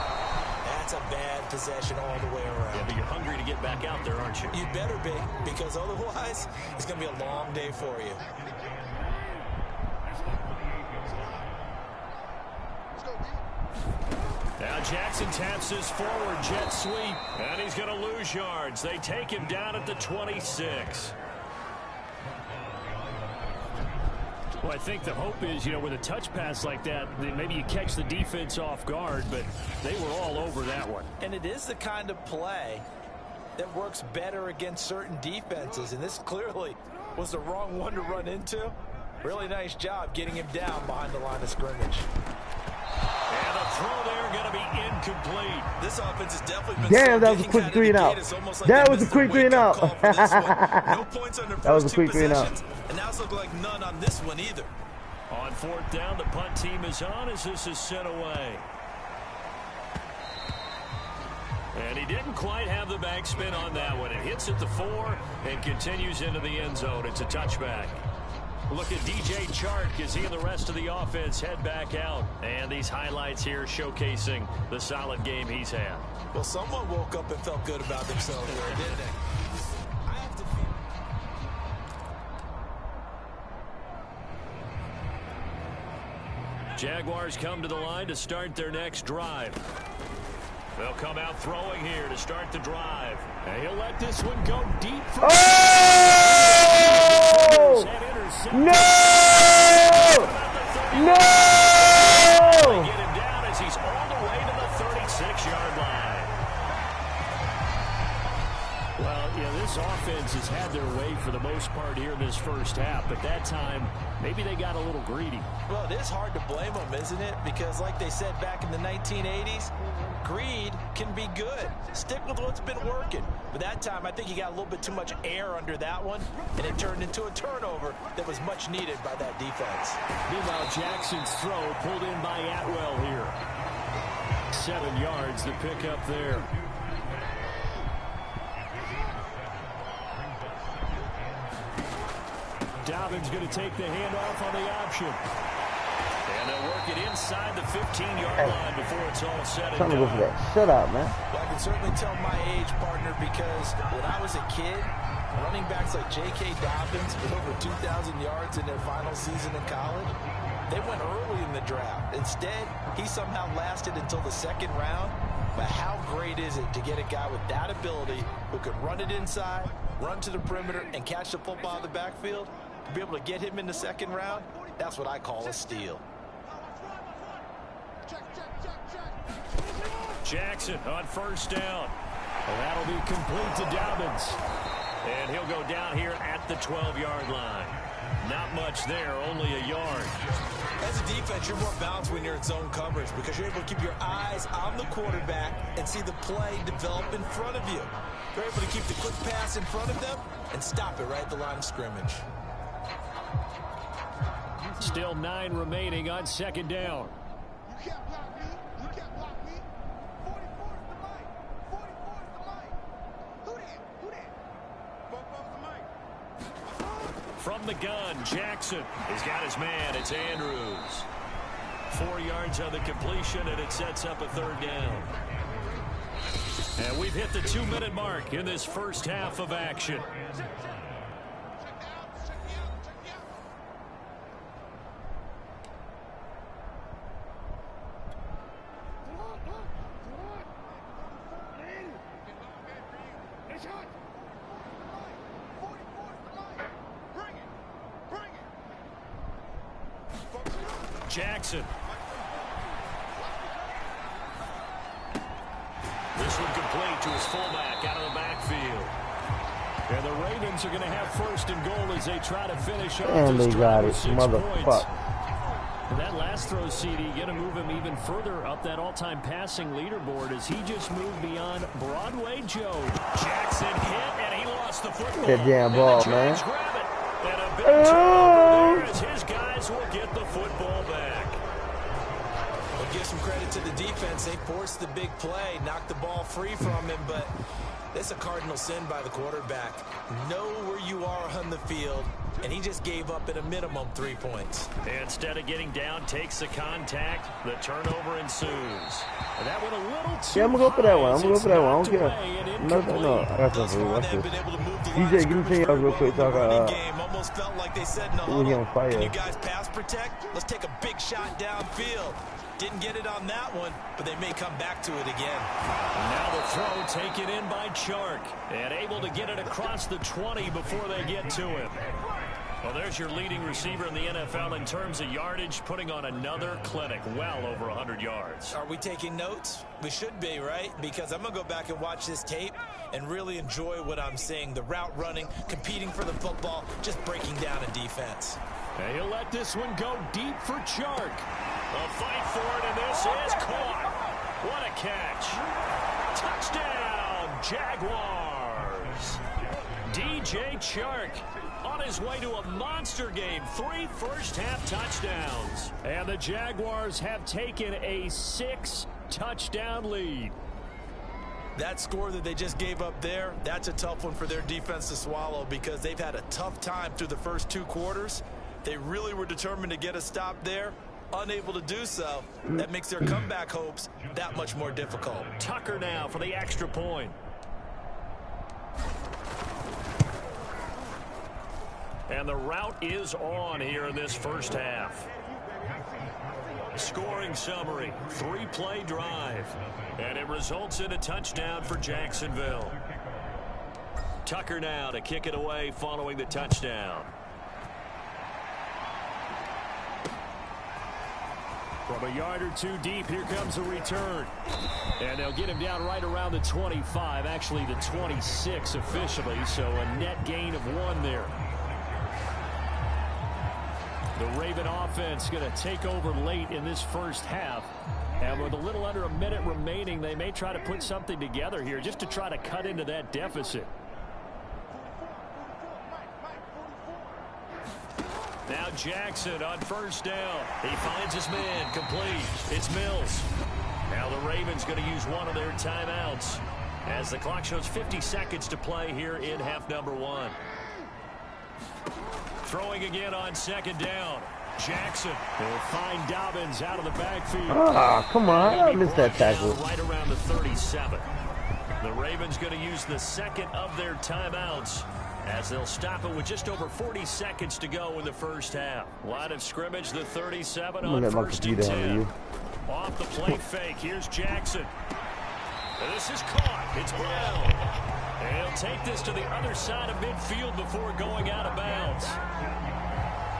that's a bad possession all the way around. Yeah, but you're hungry to get back out there, aren't you? You better be, because otherwise, it's going to be a long day for you. Now Jackson taps his forward jet sweep, and he's going to lose yards. They take him down at the 26. Well, I think the hope is, with a touch pass like that, maybe you catch the defense off guard, but they were all over that one. And it is the kind of play that works better against certain defenses, and this clearly was the wrong one to run into. Really nice job getting him down behind the line of scrimmage. And the throw there going to be incomplete. This offense has definitely been damn, that was a quick 3-and-out. That was a quick 3-and-out. No points on their That was a first quick two 3-and-out. possessions, and now it's looking like none on this one either. On fourth down, the punt team is on as this is sent away. And he didn't quite have the backspin on that one. It hits at the 4 and continues into the end zone. It's a touchback. Look at DJ Chark as he and the rest of the offense head back out. And these highlights here showcasing the solid game he's had. Well, someone woke up and felt good about themselves there, didn't they? Jaguars come to the line to start their next drive. They'll come out throwing here to start the drive. And he'll let this one go deep. Oh! No! No! Get him down as he's all the way to the 36-yard line. Well, this offense has had their way for the most part here in this first half, but that time, maybe they got a little greedy. Well, it is hard to blame them, isn't it? Because like they said back in the 1980s, greed can be good. Stick with what's been working. But that time, I think he got a little bit too much air under that one, and it turned into a turnover that was much needed by that defense. Meanwhile, Jackson's throw pulled in by Atwell here. 7 yards, the pickup there. Dobbins going to take the handoff on the option. And they'll work it inside the 15-yard line before it's all said and Trying to go for done. that. Shut up, man. Well, I can certainly tell my age, partner, because when I was a kid, running backs like J.K. Dobbins with over 2,000 yards in their final season in college, they went early in the draft. Instead, he somehow lasted until the second round. But how great is it to get a guy with that ability who can run it inside, run to the perimeter, and catch the football in the backfield? To be able to get him in the second round, that's what I call a steal. Jackson on first down. Well, that'll be complete to Dobbins. And he'll go down here at the 12-yard line. Not much there, only a yard. As a defense, you're more balanced when you're in zone coverage because you're able to keep your eyes on the quarterback and see the play develop in front of you. You're able to keep the quick pass in front of them and stop it right at the line of scrimmage. Still 9 remaining on second down. You can't block me. You can't block me. 44 is the mic. 44 is the mic. Who that? Who that? 44 is the mic. From the gun, Jackson has got his man. It's Andrews. 4 yards on the completion, and it sets up a third down. And we've hit the 2-minute mark in this first half of action. Jackson. This one complete to his fullback out of the backfield. And the Ravens are going to have first and goal as they try to finish off And this they drive got it, with 6 motherfucker. points. And that last throw, CD, going to move him even further up that all-time passing leaderboard as he just moved beyond Broadway Joe. Jackson hit, and he lost the football. That damn ball, man. Grab it. And a big turnover there as his guys will get the football back. Well, give some credit to the defense. They forced the big play, knocked the ball free from him, but it's a cardinal sin by the quarterback. Know where you are on the field, and he just gave up at a minimum 3 points. Instead of getting down, takes the contact. The turnover ensues. And that went a little too I'm going to go for that one. I'm going to go for that one. I don't care. No. I got something for you. Watch this. DJ, give me 10 yards real quick. Talk Almost felt like they said in the huddle, can you guys pass protect? Let's take a big shot downfield. Didn't get it on that one, but they may come back to it again. And now the throw taken in by Chark, and able to get it across the 20 before they get to him. Well, there's your leading receiver in the NFL in terms of yardage, putting on another clinic, well over 100 yards. Are we taking notes? We should be, right? Because I'm going to go back and watch this tape and really enjoy what I'm seeing. The route running, competing for the football, just breaking down a defense. And he'll let this one go deep for Chark. A fight for it, and this is caught. What a catch. Touchdown, Jaguars. DJ Chark on his way to a monster game. 3 first-half touchdowns. And the Jaguars have taken a 6-touchdown lead. That score that they just gave up there, that's a tough one for their defense to swallow because they've had a tough time through the first 2 quarters. They really were determined to get a stop there. Unable to do so. That makes their comeback hopes that much more difficult. Tucker now for the extra point. And the route is on here in this first half. Scoring summary, 3-play drive. And it results in a touchdown for Jacksonville. Tucker now to kick it away following the touchdown. From a yard or 2 deep, here comes a return. And they'll get him down right around the 25, actually the 26 officially, so a net gain of 1 there. The Raven offense going to take over late in this first half. And with a little under a minute remaining, they may try to put something together here just to try to cut into that deficit. Now Jackson on first down. He finds his man, complete. It's Mills. Now the Ravens going to use one of their timeouts as the clock shows 50 seconds to play here in half number 1. Throwing again on second down. Jackson will find Dobbins out of the backfield. Ah, come on. I missed that tackle. Right around the 37. The Ravens going to use the second of their timeouts as they'll stop it with just over 40 seconds to go in the first half. Line of scrimmage, the 37 on first and 10. Off the play fake, here's Jackson. And this is caught. It's Brown. And he'll take this to the other side of midfield before going out of bounds.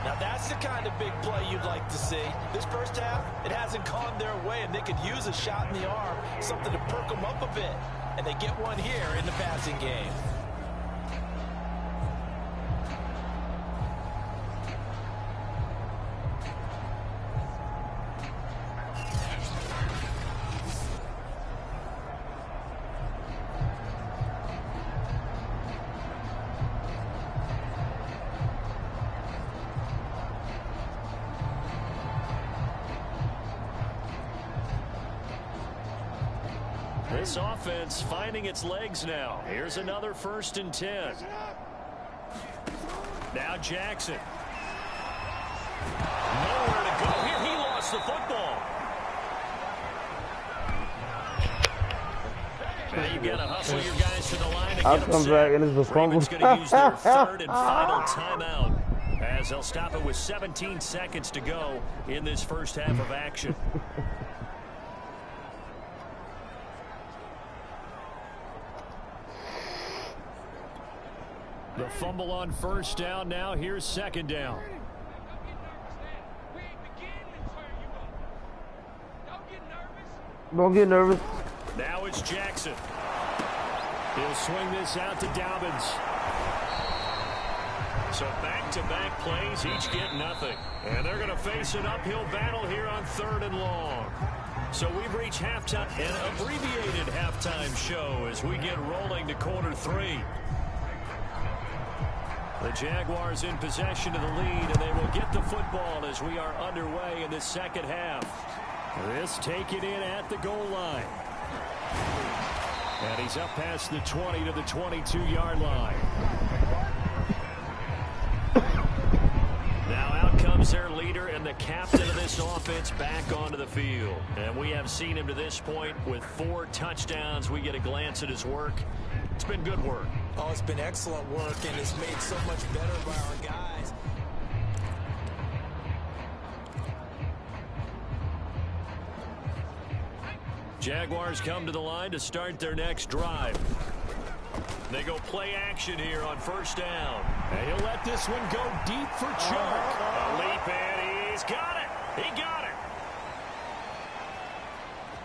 Now that's the kind of big play you'd like to see. This first half, it hasn't gone their way, and they could use a shot in the arm, something to perk them up a bit. And they get one here in the passing game. This offense finding its legs now. Here's another 1st and 10. Now Jackson. Nowhere to go here. He lost the football. Now you've got to hustle your guys to the line and get them set. Back and it's a fumble. Ravens going to use their 3rd and final timeout as they'll stop it with 17 seconds to go in this first half of action. The fumble on first down. Now here's second down. Don't get nervous. Now it's Jackson. He'll swing this out to Dobbins. So back-to-back plays, each get nothing. And they're going to face an uphill battle here on 3rd and long. So we've reached halftime, an abbreviated halftime show as we get rolling to quarter 3. The Jaguars in possession of the lead, and they will get the football as we are underway in the second half. This taken in at the goal line. And he's up past the 20 to the 22-yard line. Now out comes their leader and the captain of this offense back onto the field. And we have seen him to this point with 4 touchdowns. We get a glance at his work. It's been good work. Oh, it's been excellent work, and it's made so much better by our guys. Jaguars come to the line to start their next drive. They go play action here on first down. And he'll let this one go deep for Chuck. A leap, and he's got it. He got it.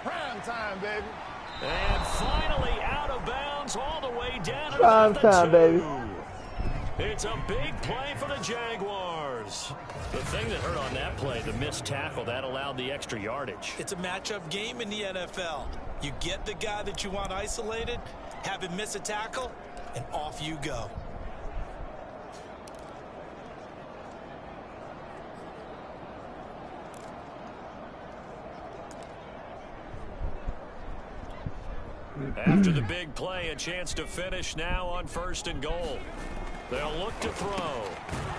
Prime time, baby. And finally out of bounds all the way down to Prime the time, 2. baby. It's a big play for the Jaguars. The thing that hurt on that play, the missed tackle, that allowed the extra yardage. It's a matchup game in the NFL. You get the guy that you want isolated, have him miss a tackle, and off you go. After the big play, a chance to finish now on first and goal. They'll look to throw.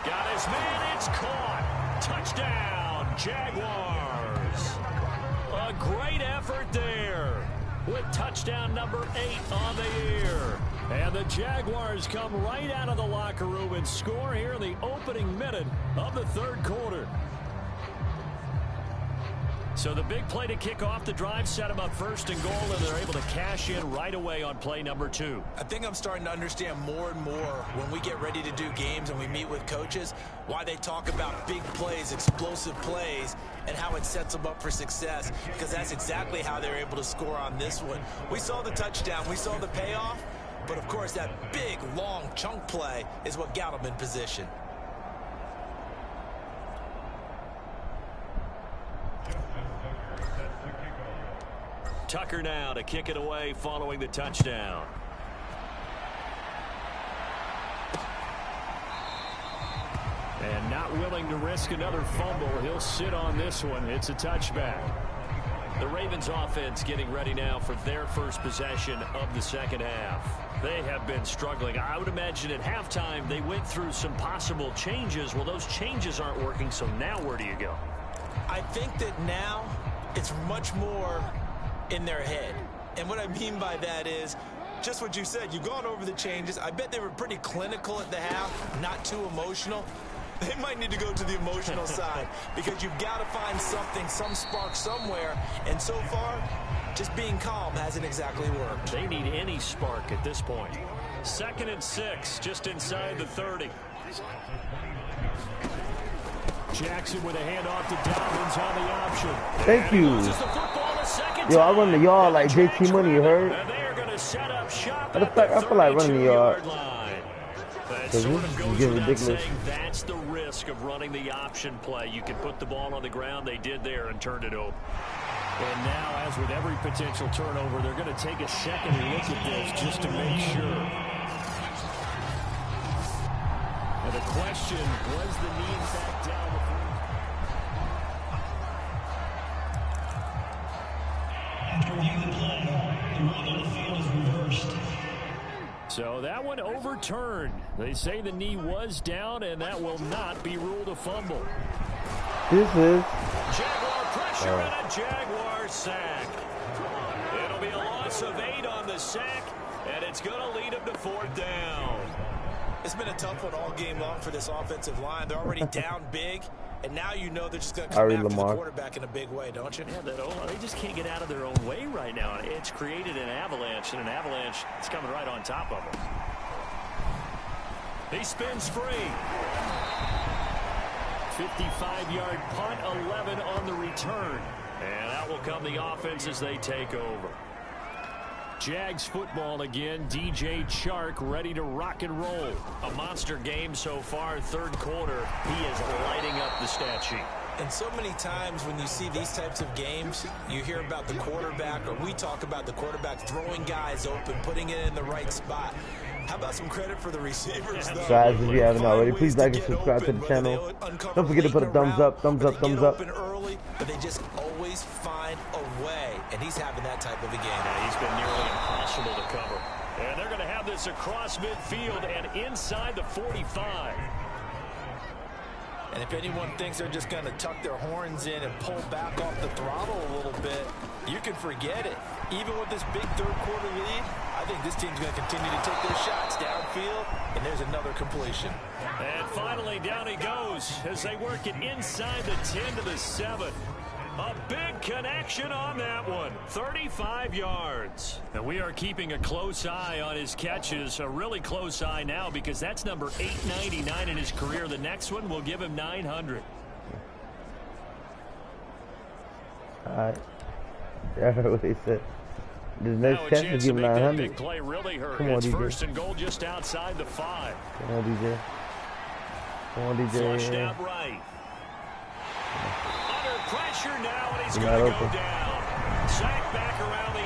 Got his man. It's caught. Touchdown, Jaguars. A great effort there with touchdown number 8 on the year. And the Jaguars come right out of the locker room and score here in the opening minute of the third quarter. So the big play to kick off the drive set them up first and goal, and they're able to cash in right away on play number 2. I think I'm starting to understand more and more when we get ready to do games and we meet with coaches why they talk about big plays, explosive plays, and how it sets them up for success, because that's exactly how they're able to score on this one. We saw the touchdown, we saw the payoff, but of course that big, long chunk play is what got them in position. Tucker now to kick it away following the touchdown. And not willing to risk another fumble. He'll sit on this one. It's a touchback. The Ravens offense getting ready now for their first possession of the second half. They have been struggling. I would imagine at halftime they went through some possible changes. Well, those changes aren't working, so now where do you go? I think that now it's much more in their head. And what I mean by that is just what you said. You've gone over the changes. I bet they were pretty clinical at the half, not too emotional. They might need to go to the emotional side because you've got to find something, some spark somewhere. And so far, just being calm hasn't exactly worked. They need any spark at this point. 2nd and 6, just inside the 30. Jackson with a handoff to Dobbins on the option. Thank you. Yo, I run the yard like JT Money, you heard? And they are going to set up shop Matter of fact, I feel like running the yard. That sort of goes Getting without ridiculous. saying that's the risk of running the option play. You can put the ball on the ground. They did there and turned it over. And now, as with every potential turnover, they're going to take a second look at this just to make sure. And the question, was the knee in fact down before? After reviewing the play, the ruling on the field is reversed. So that one overturned. They say the knee was down, and that will not be ruled a fumble. This is Jaguar pressure and a Jaguar sack. It'll be a loss of 8 on the sack, and it's going to lead them to 4th down. It's been a tough one all game long for this offensive line. They're already down big, and now you know they're just going to come after the quarterback in a big way, don't you? Yeah, they just can't get out of their own way right now. It's created an avalanche, and an avalanche is coming right on top of them. He spins free. 55-yard punt, 11 on the return. And out will come the offense as they take over. Jags football again. DJ Chark ready to rock and roll. A monster game so far, third quarter. He is lighting up the stat sheet. And so many times when you see these types of games, you hear about the quarterback, or we talk about the quarterback throwing guys open, putting it in the right spot. How about some credit for the receivers, though? Guys, if you haven't Find already, ways please to like and get subscribe to open, the whether channel. they uncover Don't forget to put a late in thumbs route, up, thumbs or up, they thumbs get up. open early, but they just always find a way, and he's having that type of a game. Yeah, he's been nearly impossible to cover. And they're going to have this across midfield and inside the 45. And if anyone thinks they're just going to tuck their horns in and pull back off the throttle a little bit, you can forget it. Even with this big third-quarter lead, I think this team's going to continue to take their shots downfield, and there's another completion. And finally, down he goes as they work it inside the 10 to the 7. A big connection on that one. 35 yards. And we are keeping a close eye on his catches. A really close eye now because that's number 899 in his career. The next one will give him 900. All right. Yeah, I heard what they said. This Now next a catch chance is to giving make that 900. big play really hurt. Come on, It's DJ. first and goal just outside the 5. Come on, DJ. Come on, DJ. Flushed out right. Under pressure now, and he's You're going to not go open. down. Sack back around the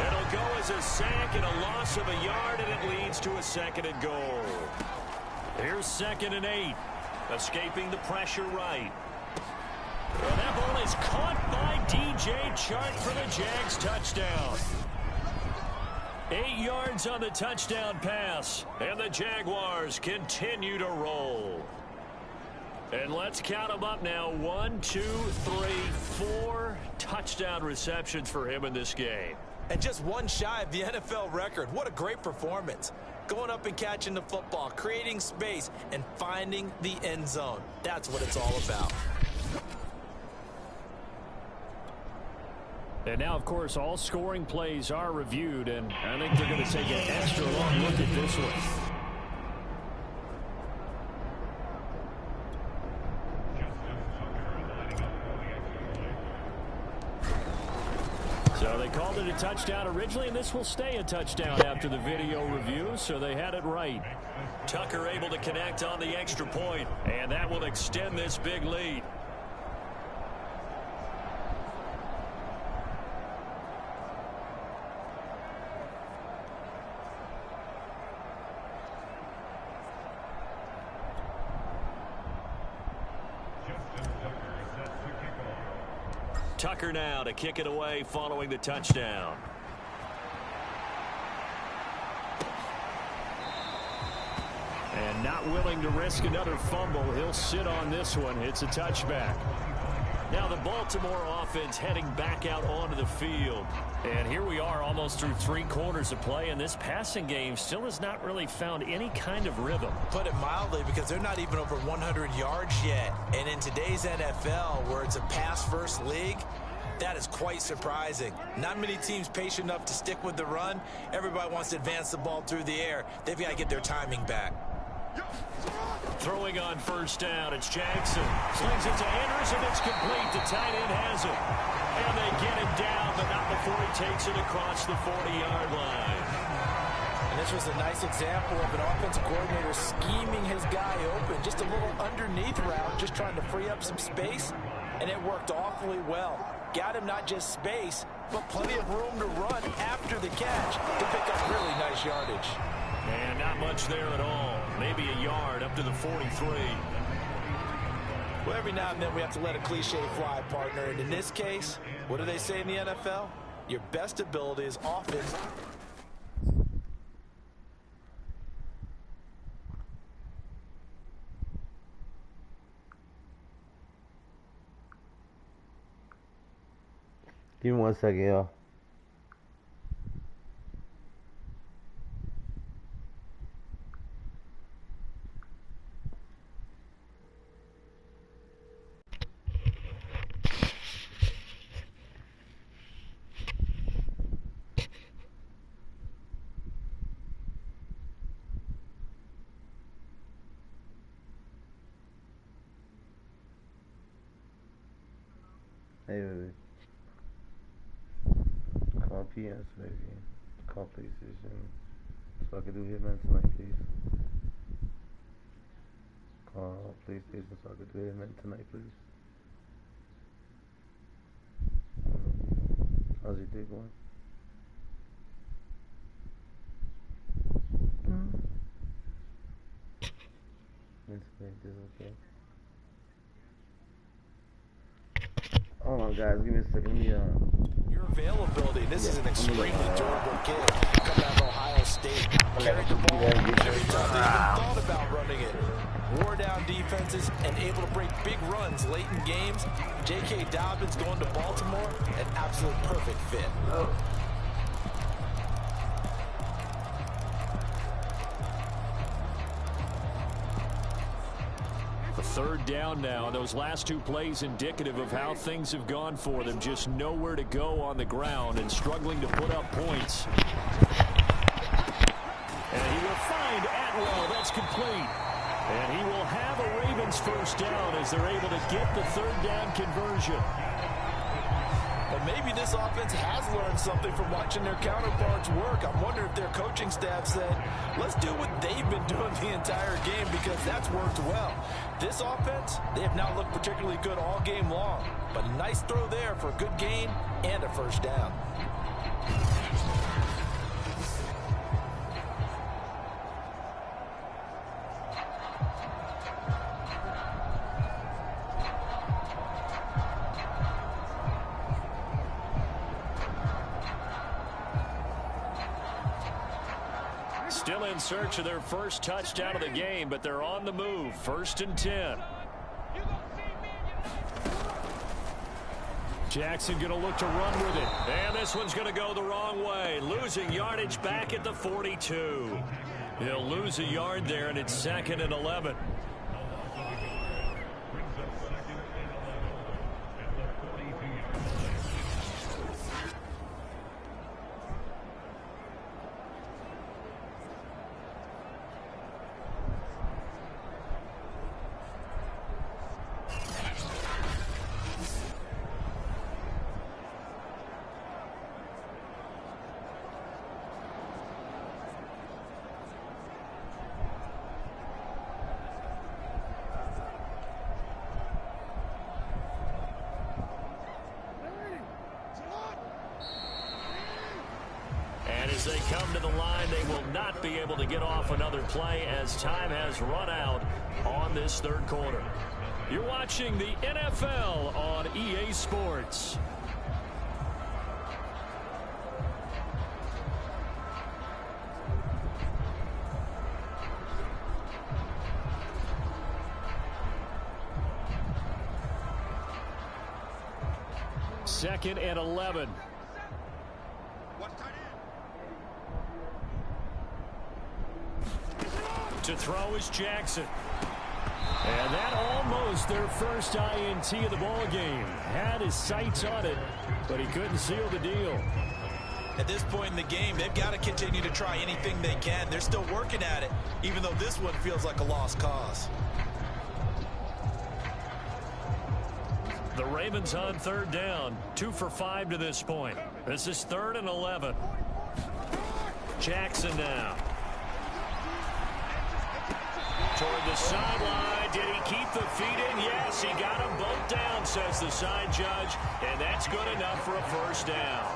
8. It'll go as a sack and a loss of a yard, and it leads to a second and goal. Here's second and 8. Escaping the pressure right. And that ball is caught by DJ Chark for the Jags touchdown. 8 yards on the touchdown pass, and the Jaguars continue to roll. And let's count them up now. 1, 2, 3, 4 touchdown receptions for him in this game. And just one shy of the NFL record. What a great performance. Going up and catching the football, creating space, and finding the end zone. That's what it's all about. And now, of course, all scoring plays are reviewed, and I think they're going to take an extra long look at this one. So they called it a touchdown originally, and this will stay a touchdown after the video review, so they had it right. Tucker able to connect on the extra point, and that will extend this big lead. Tucker now to kick it away following the touchdown. And not willing to risk another fumble. He'll sit on this one. It's a touchback. Now the Baltimore offense heading back out onto the field. And here we are almost through 3 quarters of play, and this passing game still has not really found any kind of rhythm. Put it mildly, because they're not even over 100 yards yet. And in today's NFL, where it's a pass-first league, that is quite surprising. Not many teams patient enough to stick with the run. Everybody wants to advance the ball through the air. They've got to get their timing back. Throwing on first down, it's Jackson. Slings it to Anderson, it's complete. The tight end has it. And they get him down, but not before he takes it across the 40-yard line. And this was a nice example of an offensive coordinator scheming his guy open. Just a little underneath route, just trying to free up some space. And it worked awfully well. Got him not just space, but plenty of room to run after the catch to pick up really nice yardage. And not much there at all. Maybe a yard up to the 43. Well, every now and then we have to let a cliche fly, partner. And in this case, what do they say in the NFL? Your best ability is offense. Give me 1 second, y'all. Hey, baby. Call PS, baby. Call PlayStation. So I can do Hitman tonight, please. Call PlayStation so I can do Hitman tonight, please. How's your day going? this, okay? Hold on, guys. Give me a second. Let me, Your availability. This is an extremely durable kid. Coming out of Ohio State. Carried the ball every time they even thought about running it. Wore down defenses and able to break big runs late in games. J.K. Dobbins going to Baltimore, an absolute perfect fit. Third down now. Those last two plays indicative of how things have gone for them. Just nowhere to go on the ground and struggling to put up points. And he will find Atwell. That's complete. And he will have a Ravens first down as they're able to get the third down conversion. But maybe this offense has learned something from watching their counterparts work. I wonder if their coaching staff said, let's do what they've been doing the entire game, because that's worked well. This offense, they have not looked particularly good all game long. But a nice throw there for a good gain and a first down. Still in search of their first touchdown of the game, but they're on the move. 1st and 10. Jackson going to look to run with it. And this one's going to go the wrong way. Losing yardage back at the 42. He'll lose a yard there, and it's 2nd and 11. As they come to the line, they will not be able to get off another play as time has run out on this third quarter. You're watching the NFL on EA Sports. Second and 11. To throw is Jackson. And that almost their first INT of the ball game. Had his sights on it, but he couldn't seal the deal. At this point in the game, they've got to continue to try anything they can. They're still working at it, even though this one feels like a lost cause. The Ravens on third down. 2 for 5 to this point. This is 3rd and 11. Jackson now. Toward the sideline. Did he keep the feet in? Yes, he got them both down, says the side judge. And that's good enough for a first down.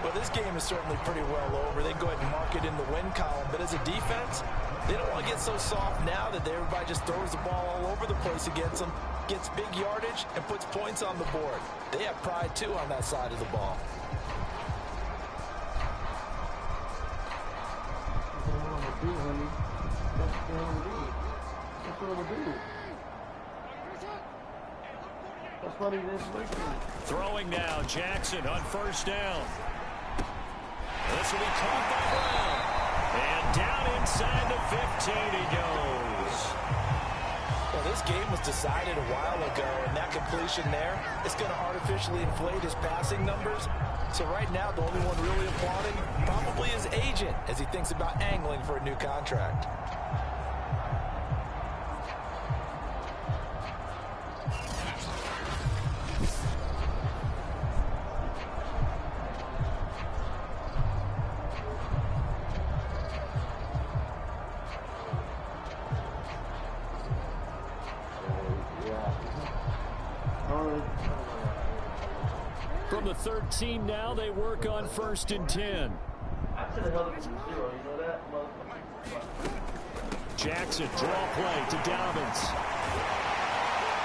Well, this game is certainly pretty well over. They go ahead and mark it in the win column. But as a defense, they don't want to get so soft now that everybody just throws the ball all over the place against them, gets big yardage, and puts points on the board. They have pride, too, on that side of the ball. Throwing now, Jackson on first down. This will be caught by Brown. And down inside the 15 he goes. Well, this game was decided a while ago, and that completion there is going to artificially inflate his passing numbers. So right now, the only one really applauding probably his agent as he thinks about angling for a new contract. From the 13 now, they work on 1st and 10. Jackson, draw play to Dobbins.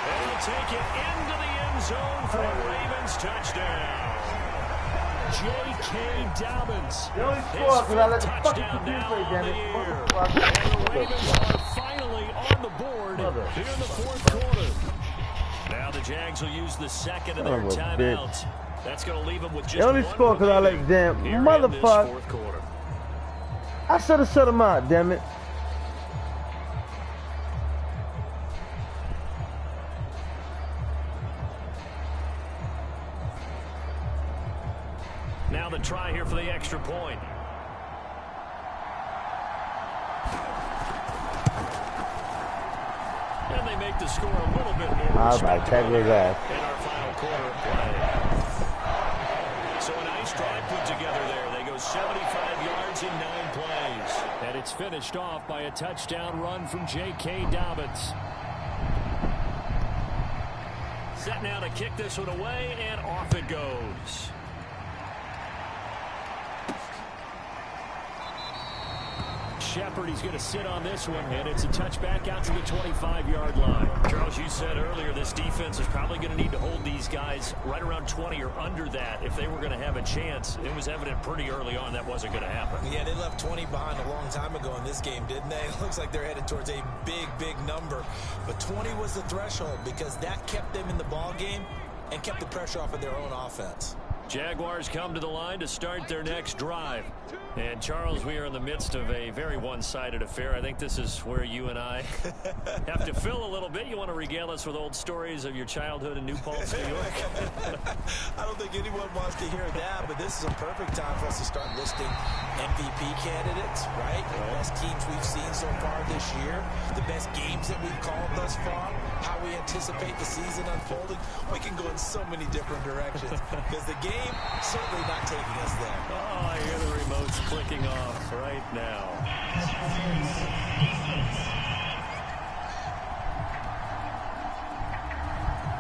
And he'll take it into the end zone for a Ravens touchdown. J.K. Dobbins. His fifth touchdown now on the year. And the Ravens are finally on the board here in the fourth quarter. Now the Jags will use the second of their timeouts. That's going to leave them with just one score because I let them motherfucker. I should have shut him out, damn it. Now the try here for the extra point. And they make the score a little bit more respectable in our final quarter of play. So a nice drive put together there. They go 75 yards in 9 plays. And it's finished off by a touchdown run from J.K. Dobbins. Set now to kick this one away, and off it goes. Shepard, he's going to sit on this one, and it's a touchback out to the 25-yard line. Charles, you said earlier this defense is probably going to need to hold these guys right around 20 or under that if they were going to have a chance. It was evident pretty early on that wasn't going to happen. Yeah, they left 20 behind a long time ago in this game, didn't they? It looks like they're headed towards a big, big number. But 20 was the threshold because that kept them in the ball game and kept the pressure off of their own offense. Jaguars come to the line to start their next drive. And, Charles, we are in the midst of a very one-sided affair. I think this is where you and I have to fill a little bit. You want to regale us with old stories of your childhood in New Paltz, New York? I don't think anyone wants to hear that, but this is a perfect time for us to start listing MVP candidates, right? The best teams we've seen so far this year, the best games that we've called thus far, how we anticipate the season unfolding. We can go in so many different directions because the game certainly not taking us there. Oh, I hear the remote's clicking off right now.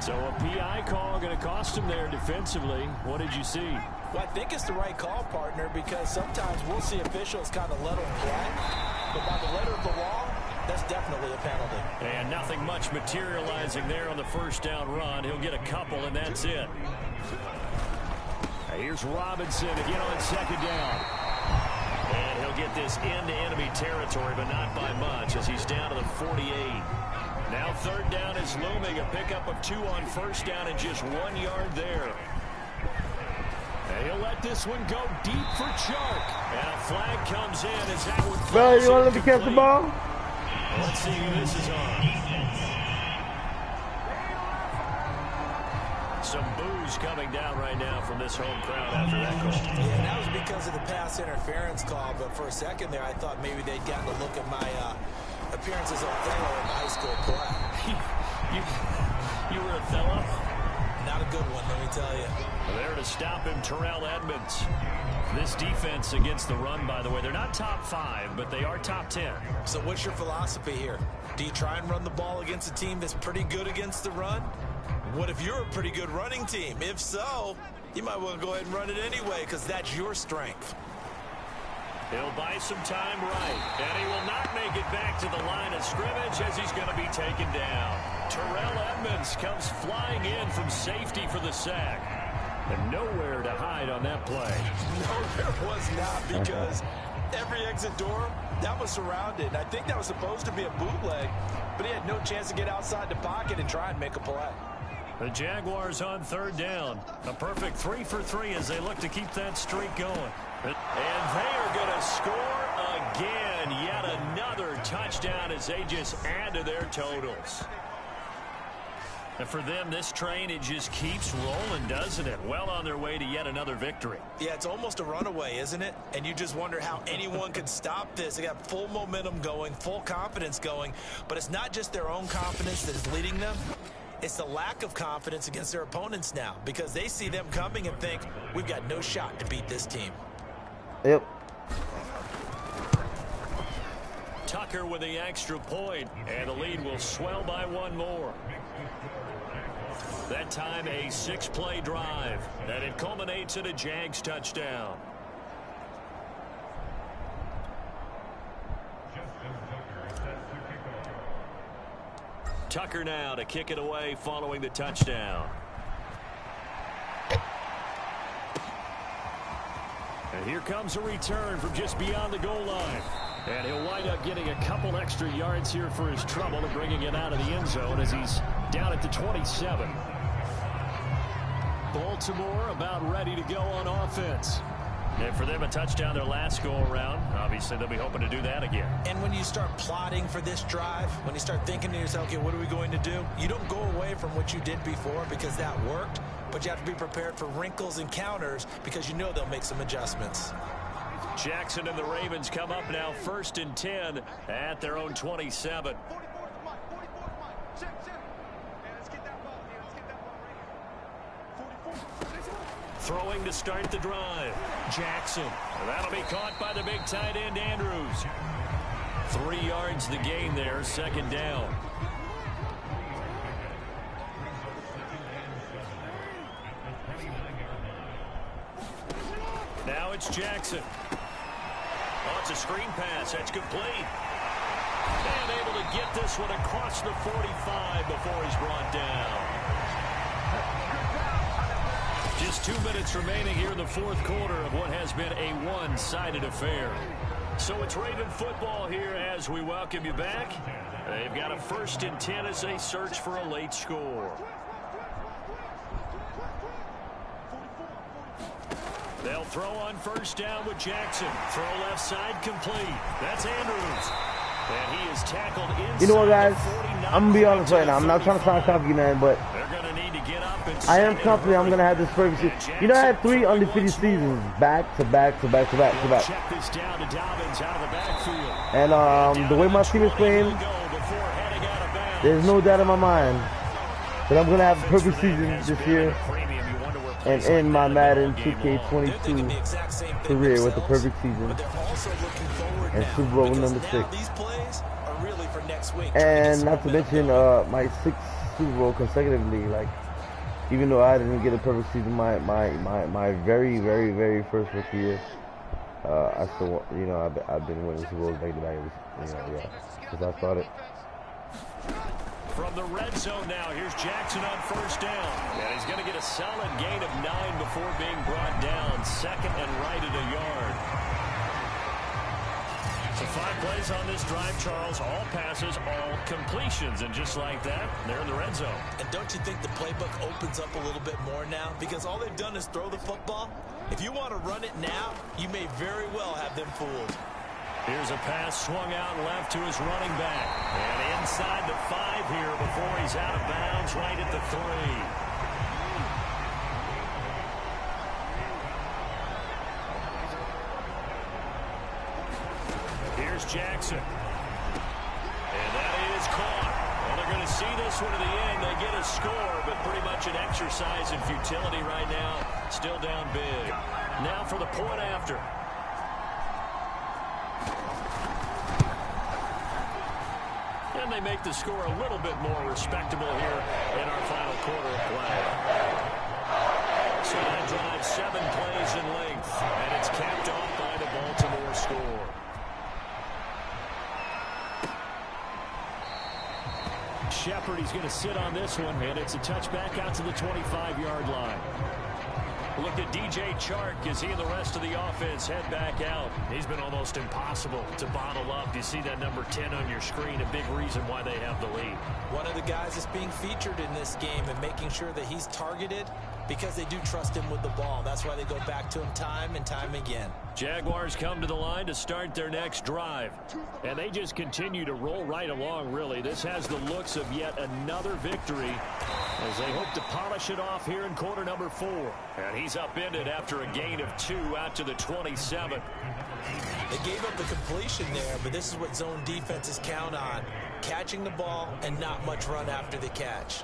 So a PI call going to cost him there defensively. What did you see? Well, I think it's the right call, partner, because sometimes we'll see officials kind of let them play. But by the letter of the law, that's definitely a penalty. And nothing much materializing there on the first down run. He'll get a couple, and that's it. Here's Robinson again on second down. And he'll get this into enemy territory, but not by much as he's down to the 48. Now third down is looming. A pickup of 2 on first down and just 1 yard there. And he'll let this one go deep for Chark. And a flag comes in as that one falls. Bro, you want to let me catch the ball? Let's see who this is on. Some boos coming down right now from this home crowd after that call. Yeah, that was because of the pass interference call, but for a second there, I thought maybe they'd gotten a look at my appearances on Othello in high school play. you were Othello? Not a good one, let me tell you. There to stop him, Terrell Edmonds. This defense against the run, by the way, they're not top 5, but they are top 10. So what's your philosophy here? Do you try and run the ball against a team that's pretty good against the run? What if you're a pretty good running team? If so, you might want to go ahead and run it anyway because that's your strength. He'll buy some time right, and he will not make it back to the line of scrimmage as he's going to be taken down. Terrell Edmonds comes flying in from safety for the sack. And nowhere to hide on that play. No, there was not because every exit door, that was surrounded. I think that was supposed to be a bootleg, but he had no chance to get outside the pocket and try and make a play. The Jaguars on third down. A perfect 3 for 3 as they look to keep that streak going. And they are going to score again. Yet another touchdown as they just add to their totals. And for them, this train, it just keeps rolling, doesn't it? Well on their way to yet another victory. Yeah, it's almost a runaway, isn't it? And you just wonder how anyone could stop this. They got full momentum going, full confidence going. But it's not just their own confidence that is leading them. It's the lack of confidence against their opponents now because they see them coming and think, we've got no shot to beat this team. Yep. Tucker with the extra point, and the lead will swell by 1 more. That time a 6-play drive, and it culminates in a Jags touchdown. Tucker now to kick it away following the touchdown. And here comes a return from just beyond the goal line. And he'll wind up getting a couple extra yards here for his trouble and bringing it out of the end zone as he's down at the 27. Baltimore about ready to go on offense. And for them, a touchdown their last go-around. Obviously, they'll be hoping to do that again. And when you start plotting for this drive, when you start thinking to yourself, okay, what are we going to do? You don't go away from what you did before because that worked, but you have to be prepared for wrinkles and counters because you know they'll make some adjustments. Jackson and the Ravens come up now 1st and 10 at their own 27. Throwing to start the drive. Jackson. And that'll be caught by the big tight end, Andrews. 3 yards the gain there, 2nd down. Now it's Jackson. Oh, it's a screen pass. That's complete. And able to get this one across the 45 before he's brought down. Just 2 minutes remaining here in the 4th quarter of what has been a one-sided affair. So it's Raven football here as we welcome you back. They've got a 1st and 10 as they search for a late score. They'll throw on 1st down with Jackson. Throw left side complete. That's Andrews. And he is tackled inside. You know what, guys? I'm going to be honest right now. I'm not trying to sound cocky, man, but they're going to need to get up and I am confident I'm going to have this perfect season. You know, I had 3 undefeated seasons back to back to back to back to back. Check this down to Dobbins out of the backfield. And the way my team is playing, there's no doubt in my mind that I'm going to have a perfect season this year and end my Madden 2K22 career with a perfect season and Super Bowl number 6. And not to mention my 6th Super Bowl consecutively. Like, even though I didn't get a perfect season my very, very, very first rookie year, I still, you know, I've been winning Super Bowls back to back, you know, yeah, since I started. From the red zone now, here's Jackson on 1st down. And he's going to get a solid gain of 9 before being brought down. 2nd and right at a yard. So 5 plays on this drive, Charles. All passes, all completions. And just like that, they're in the red zone. And don't you think the playbook opens up a little bit more now? Because all they've done is throw the football. If you want to run it now, you may very well have them fooled. Here's a pass swung out left to his running back. And inside the 5 here before he's out of bounds right at the 3. Here's Jackson. And that is caught. Well, they're going to see this one to the end. They get a score, but pretty much an exercise in futility right now. Still down big. Now for the point after. And they make the score a little bit more respectable here in our final quarter of play. So that drive 7 plays in length, and it's capped off by the Baltimore score. Shepard, he's going to sit on this one, and it's a touchback out to the 25-yard line. Look at DJ Chark as he and the rest of the offense head back out. He's been almost impossible to bottle up. You see that number 10 on your screen, a big reason why they have the lead. One of the guys that's being featured in this game and making sure that he's targeted because they do trust him with the ball. That's why they go back to him time and time again. Jaguars come to the line to start their next drive. And they just continue to roll right along, really. This has the looks of yet another victory as they hope to polish it off here in quarter number 4. And he's upended after a gain of 2 out to the 27. They gave up the completion there, but this is what zone defenses count on. Catching the ball and not much run after the catch.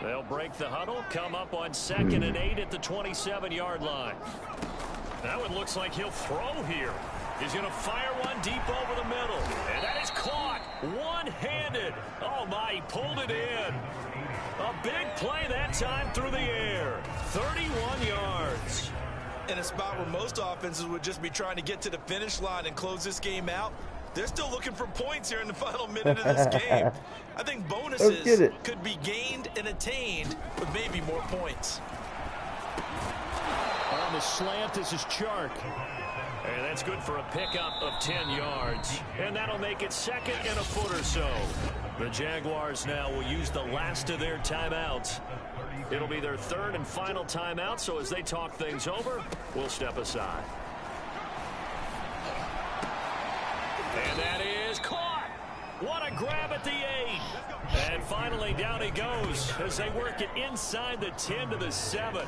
They'll break the huddle, come up on 2nd and 8 at the 27-yard line. That one looks like he'll throw here. He's going to fire one deep over the middle. And that is caught one-handed. Oh, my, he pulled it in. A big play that time through the air. 31 yards. In a spot where most offenses would just be trying to get to the finish line and close this game out, They're still looking for points here in the final minute of this game. I think Let's bonuses get it. could be gained and attained with maybe more points. On the slant, this is Chark. And that's good for a pickup of 10 yards. And that'll make it second and a foot or so. The Jaguars now will use the last of their timeouts. It'll be their third and final timeout, so as they talk things over, we'll step aside. And that is caught. What a grab at the 8. And finally down he goes as they work it inside the 10 to the 7.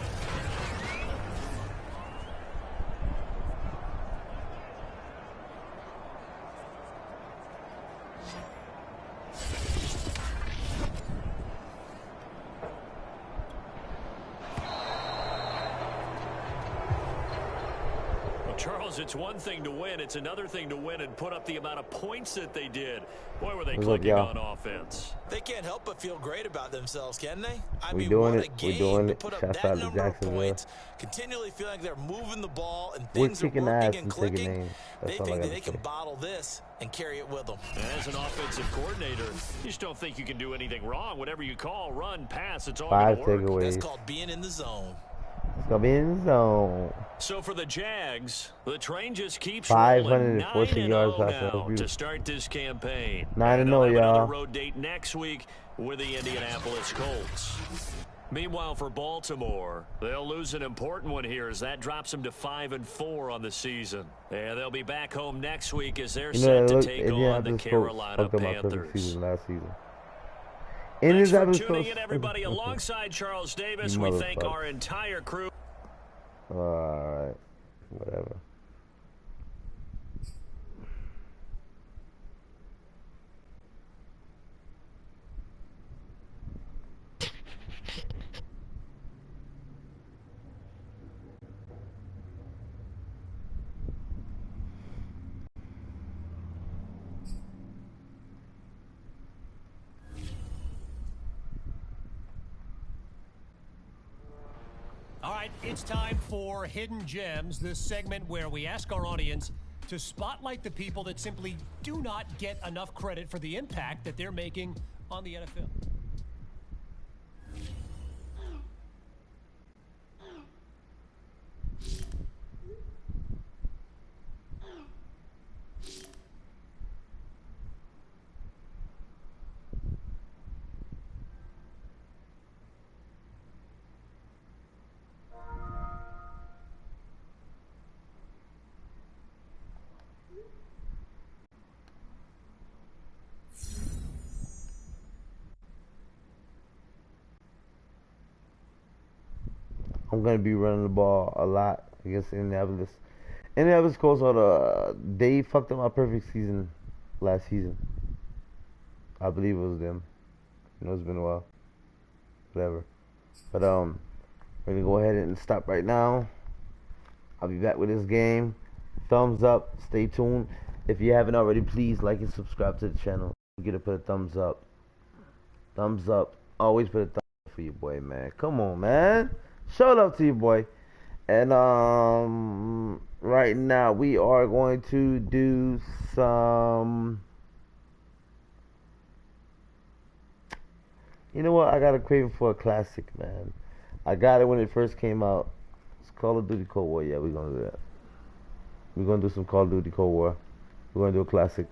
Charles, it's one thing to win. It's another thing to win and put up the amount of points that they did. Boy, were they clicking on offense. They can't help but feel great about themselves, can they? I We mean, doing what it. a We game doing to it. put up Shouts that out to number of Jacksonville. points, continually feeling like they're moving the ball and We're things are kicking working ass and and taking clicking. names. They That's all I think that gotta they can say. bottle this and carry it with them. As an offensive coordinator, you just don't think you can do anything wrong. Whatever you call, run, pass, it's all going 5 to work. takeaways. That's called being in the zone. It's gonna be in the zone. So for the Jags, the train just keeps 514 yards rolling. 9-0 passing. now to start this campaign. 9-0, And they'll have another y'all. road date next week with the Indianapolis Colts. Meanwhile, for Baltimore, they'll lose an important one here as that drops them to 5-4 on the season. And they'll be back home next week as they're set to take on the Carolina Panthers. Last season. Thanks for tuning in, everybody. Alongside Charles Davis, we thank Motherfucker. our entire crew. Alright. Whatever. All right, it's time for Hidden Gems, this segment where we ask our audience to spotlight the people that simply do not get enough credit for the impact that they're making on the NFL. I'm gonna be running the ball a lot against Indianapolis. Indianapolis Colts are they fucked up my perfect season last season. I believe it was them. I know it's been a while. Whatever. But we're gonna go ahead and stop right now. I'll be back with this game. Thumbs up. Stay tuned. If you haven't already, please like and subscribe to the channel. Get to put a thumbs up. Thumbs up. Always put a thumbs up for your boy, man. Come on, man. Show love to your boy. And right now we are going to do some. You know what? I got a craving for a classic, man. I got it when it first came out. It's Call of Duty Cold War. Yeah, we're gonna do that. We're gonna do some Call of Duty Cold War. We're gonna do a classic.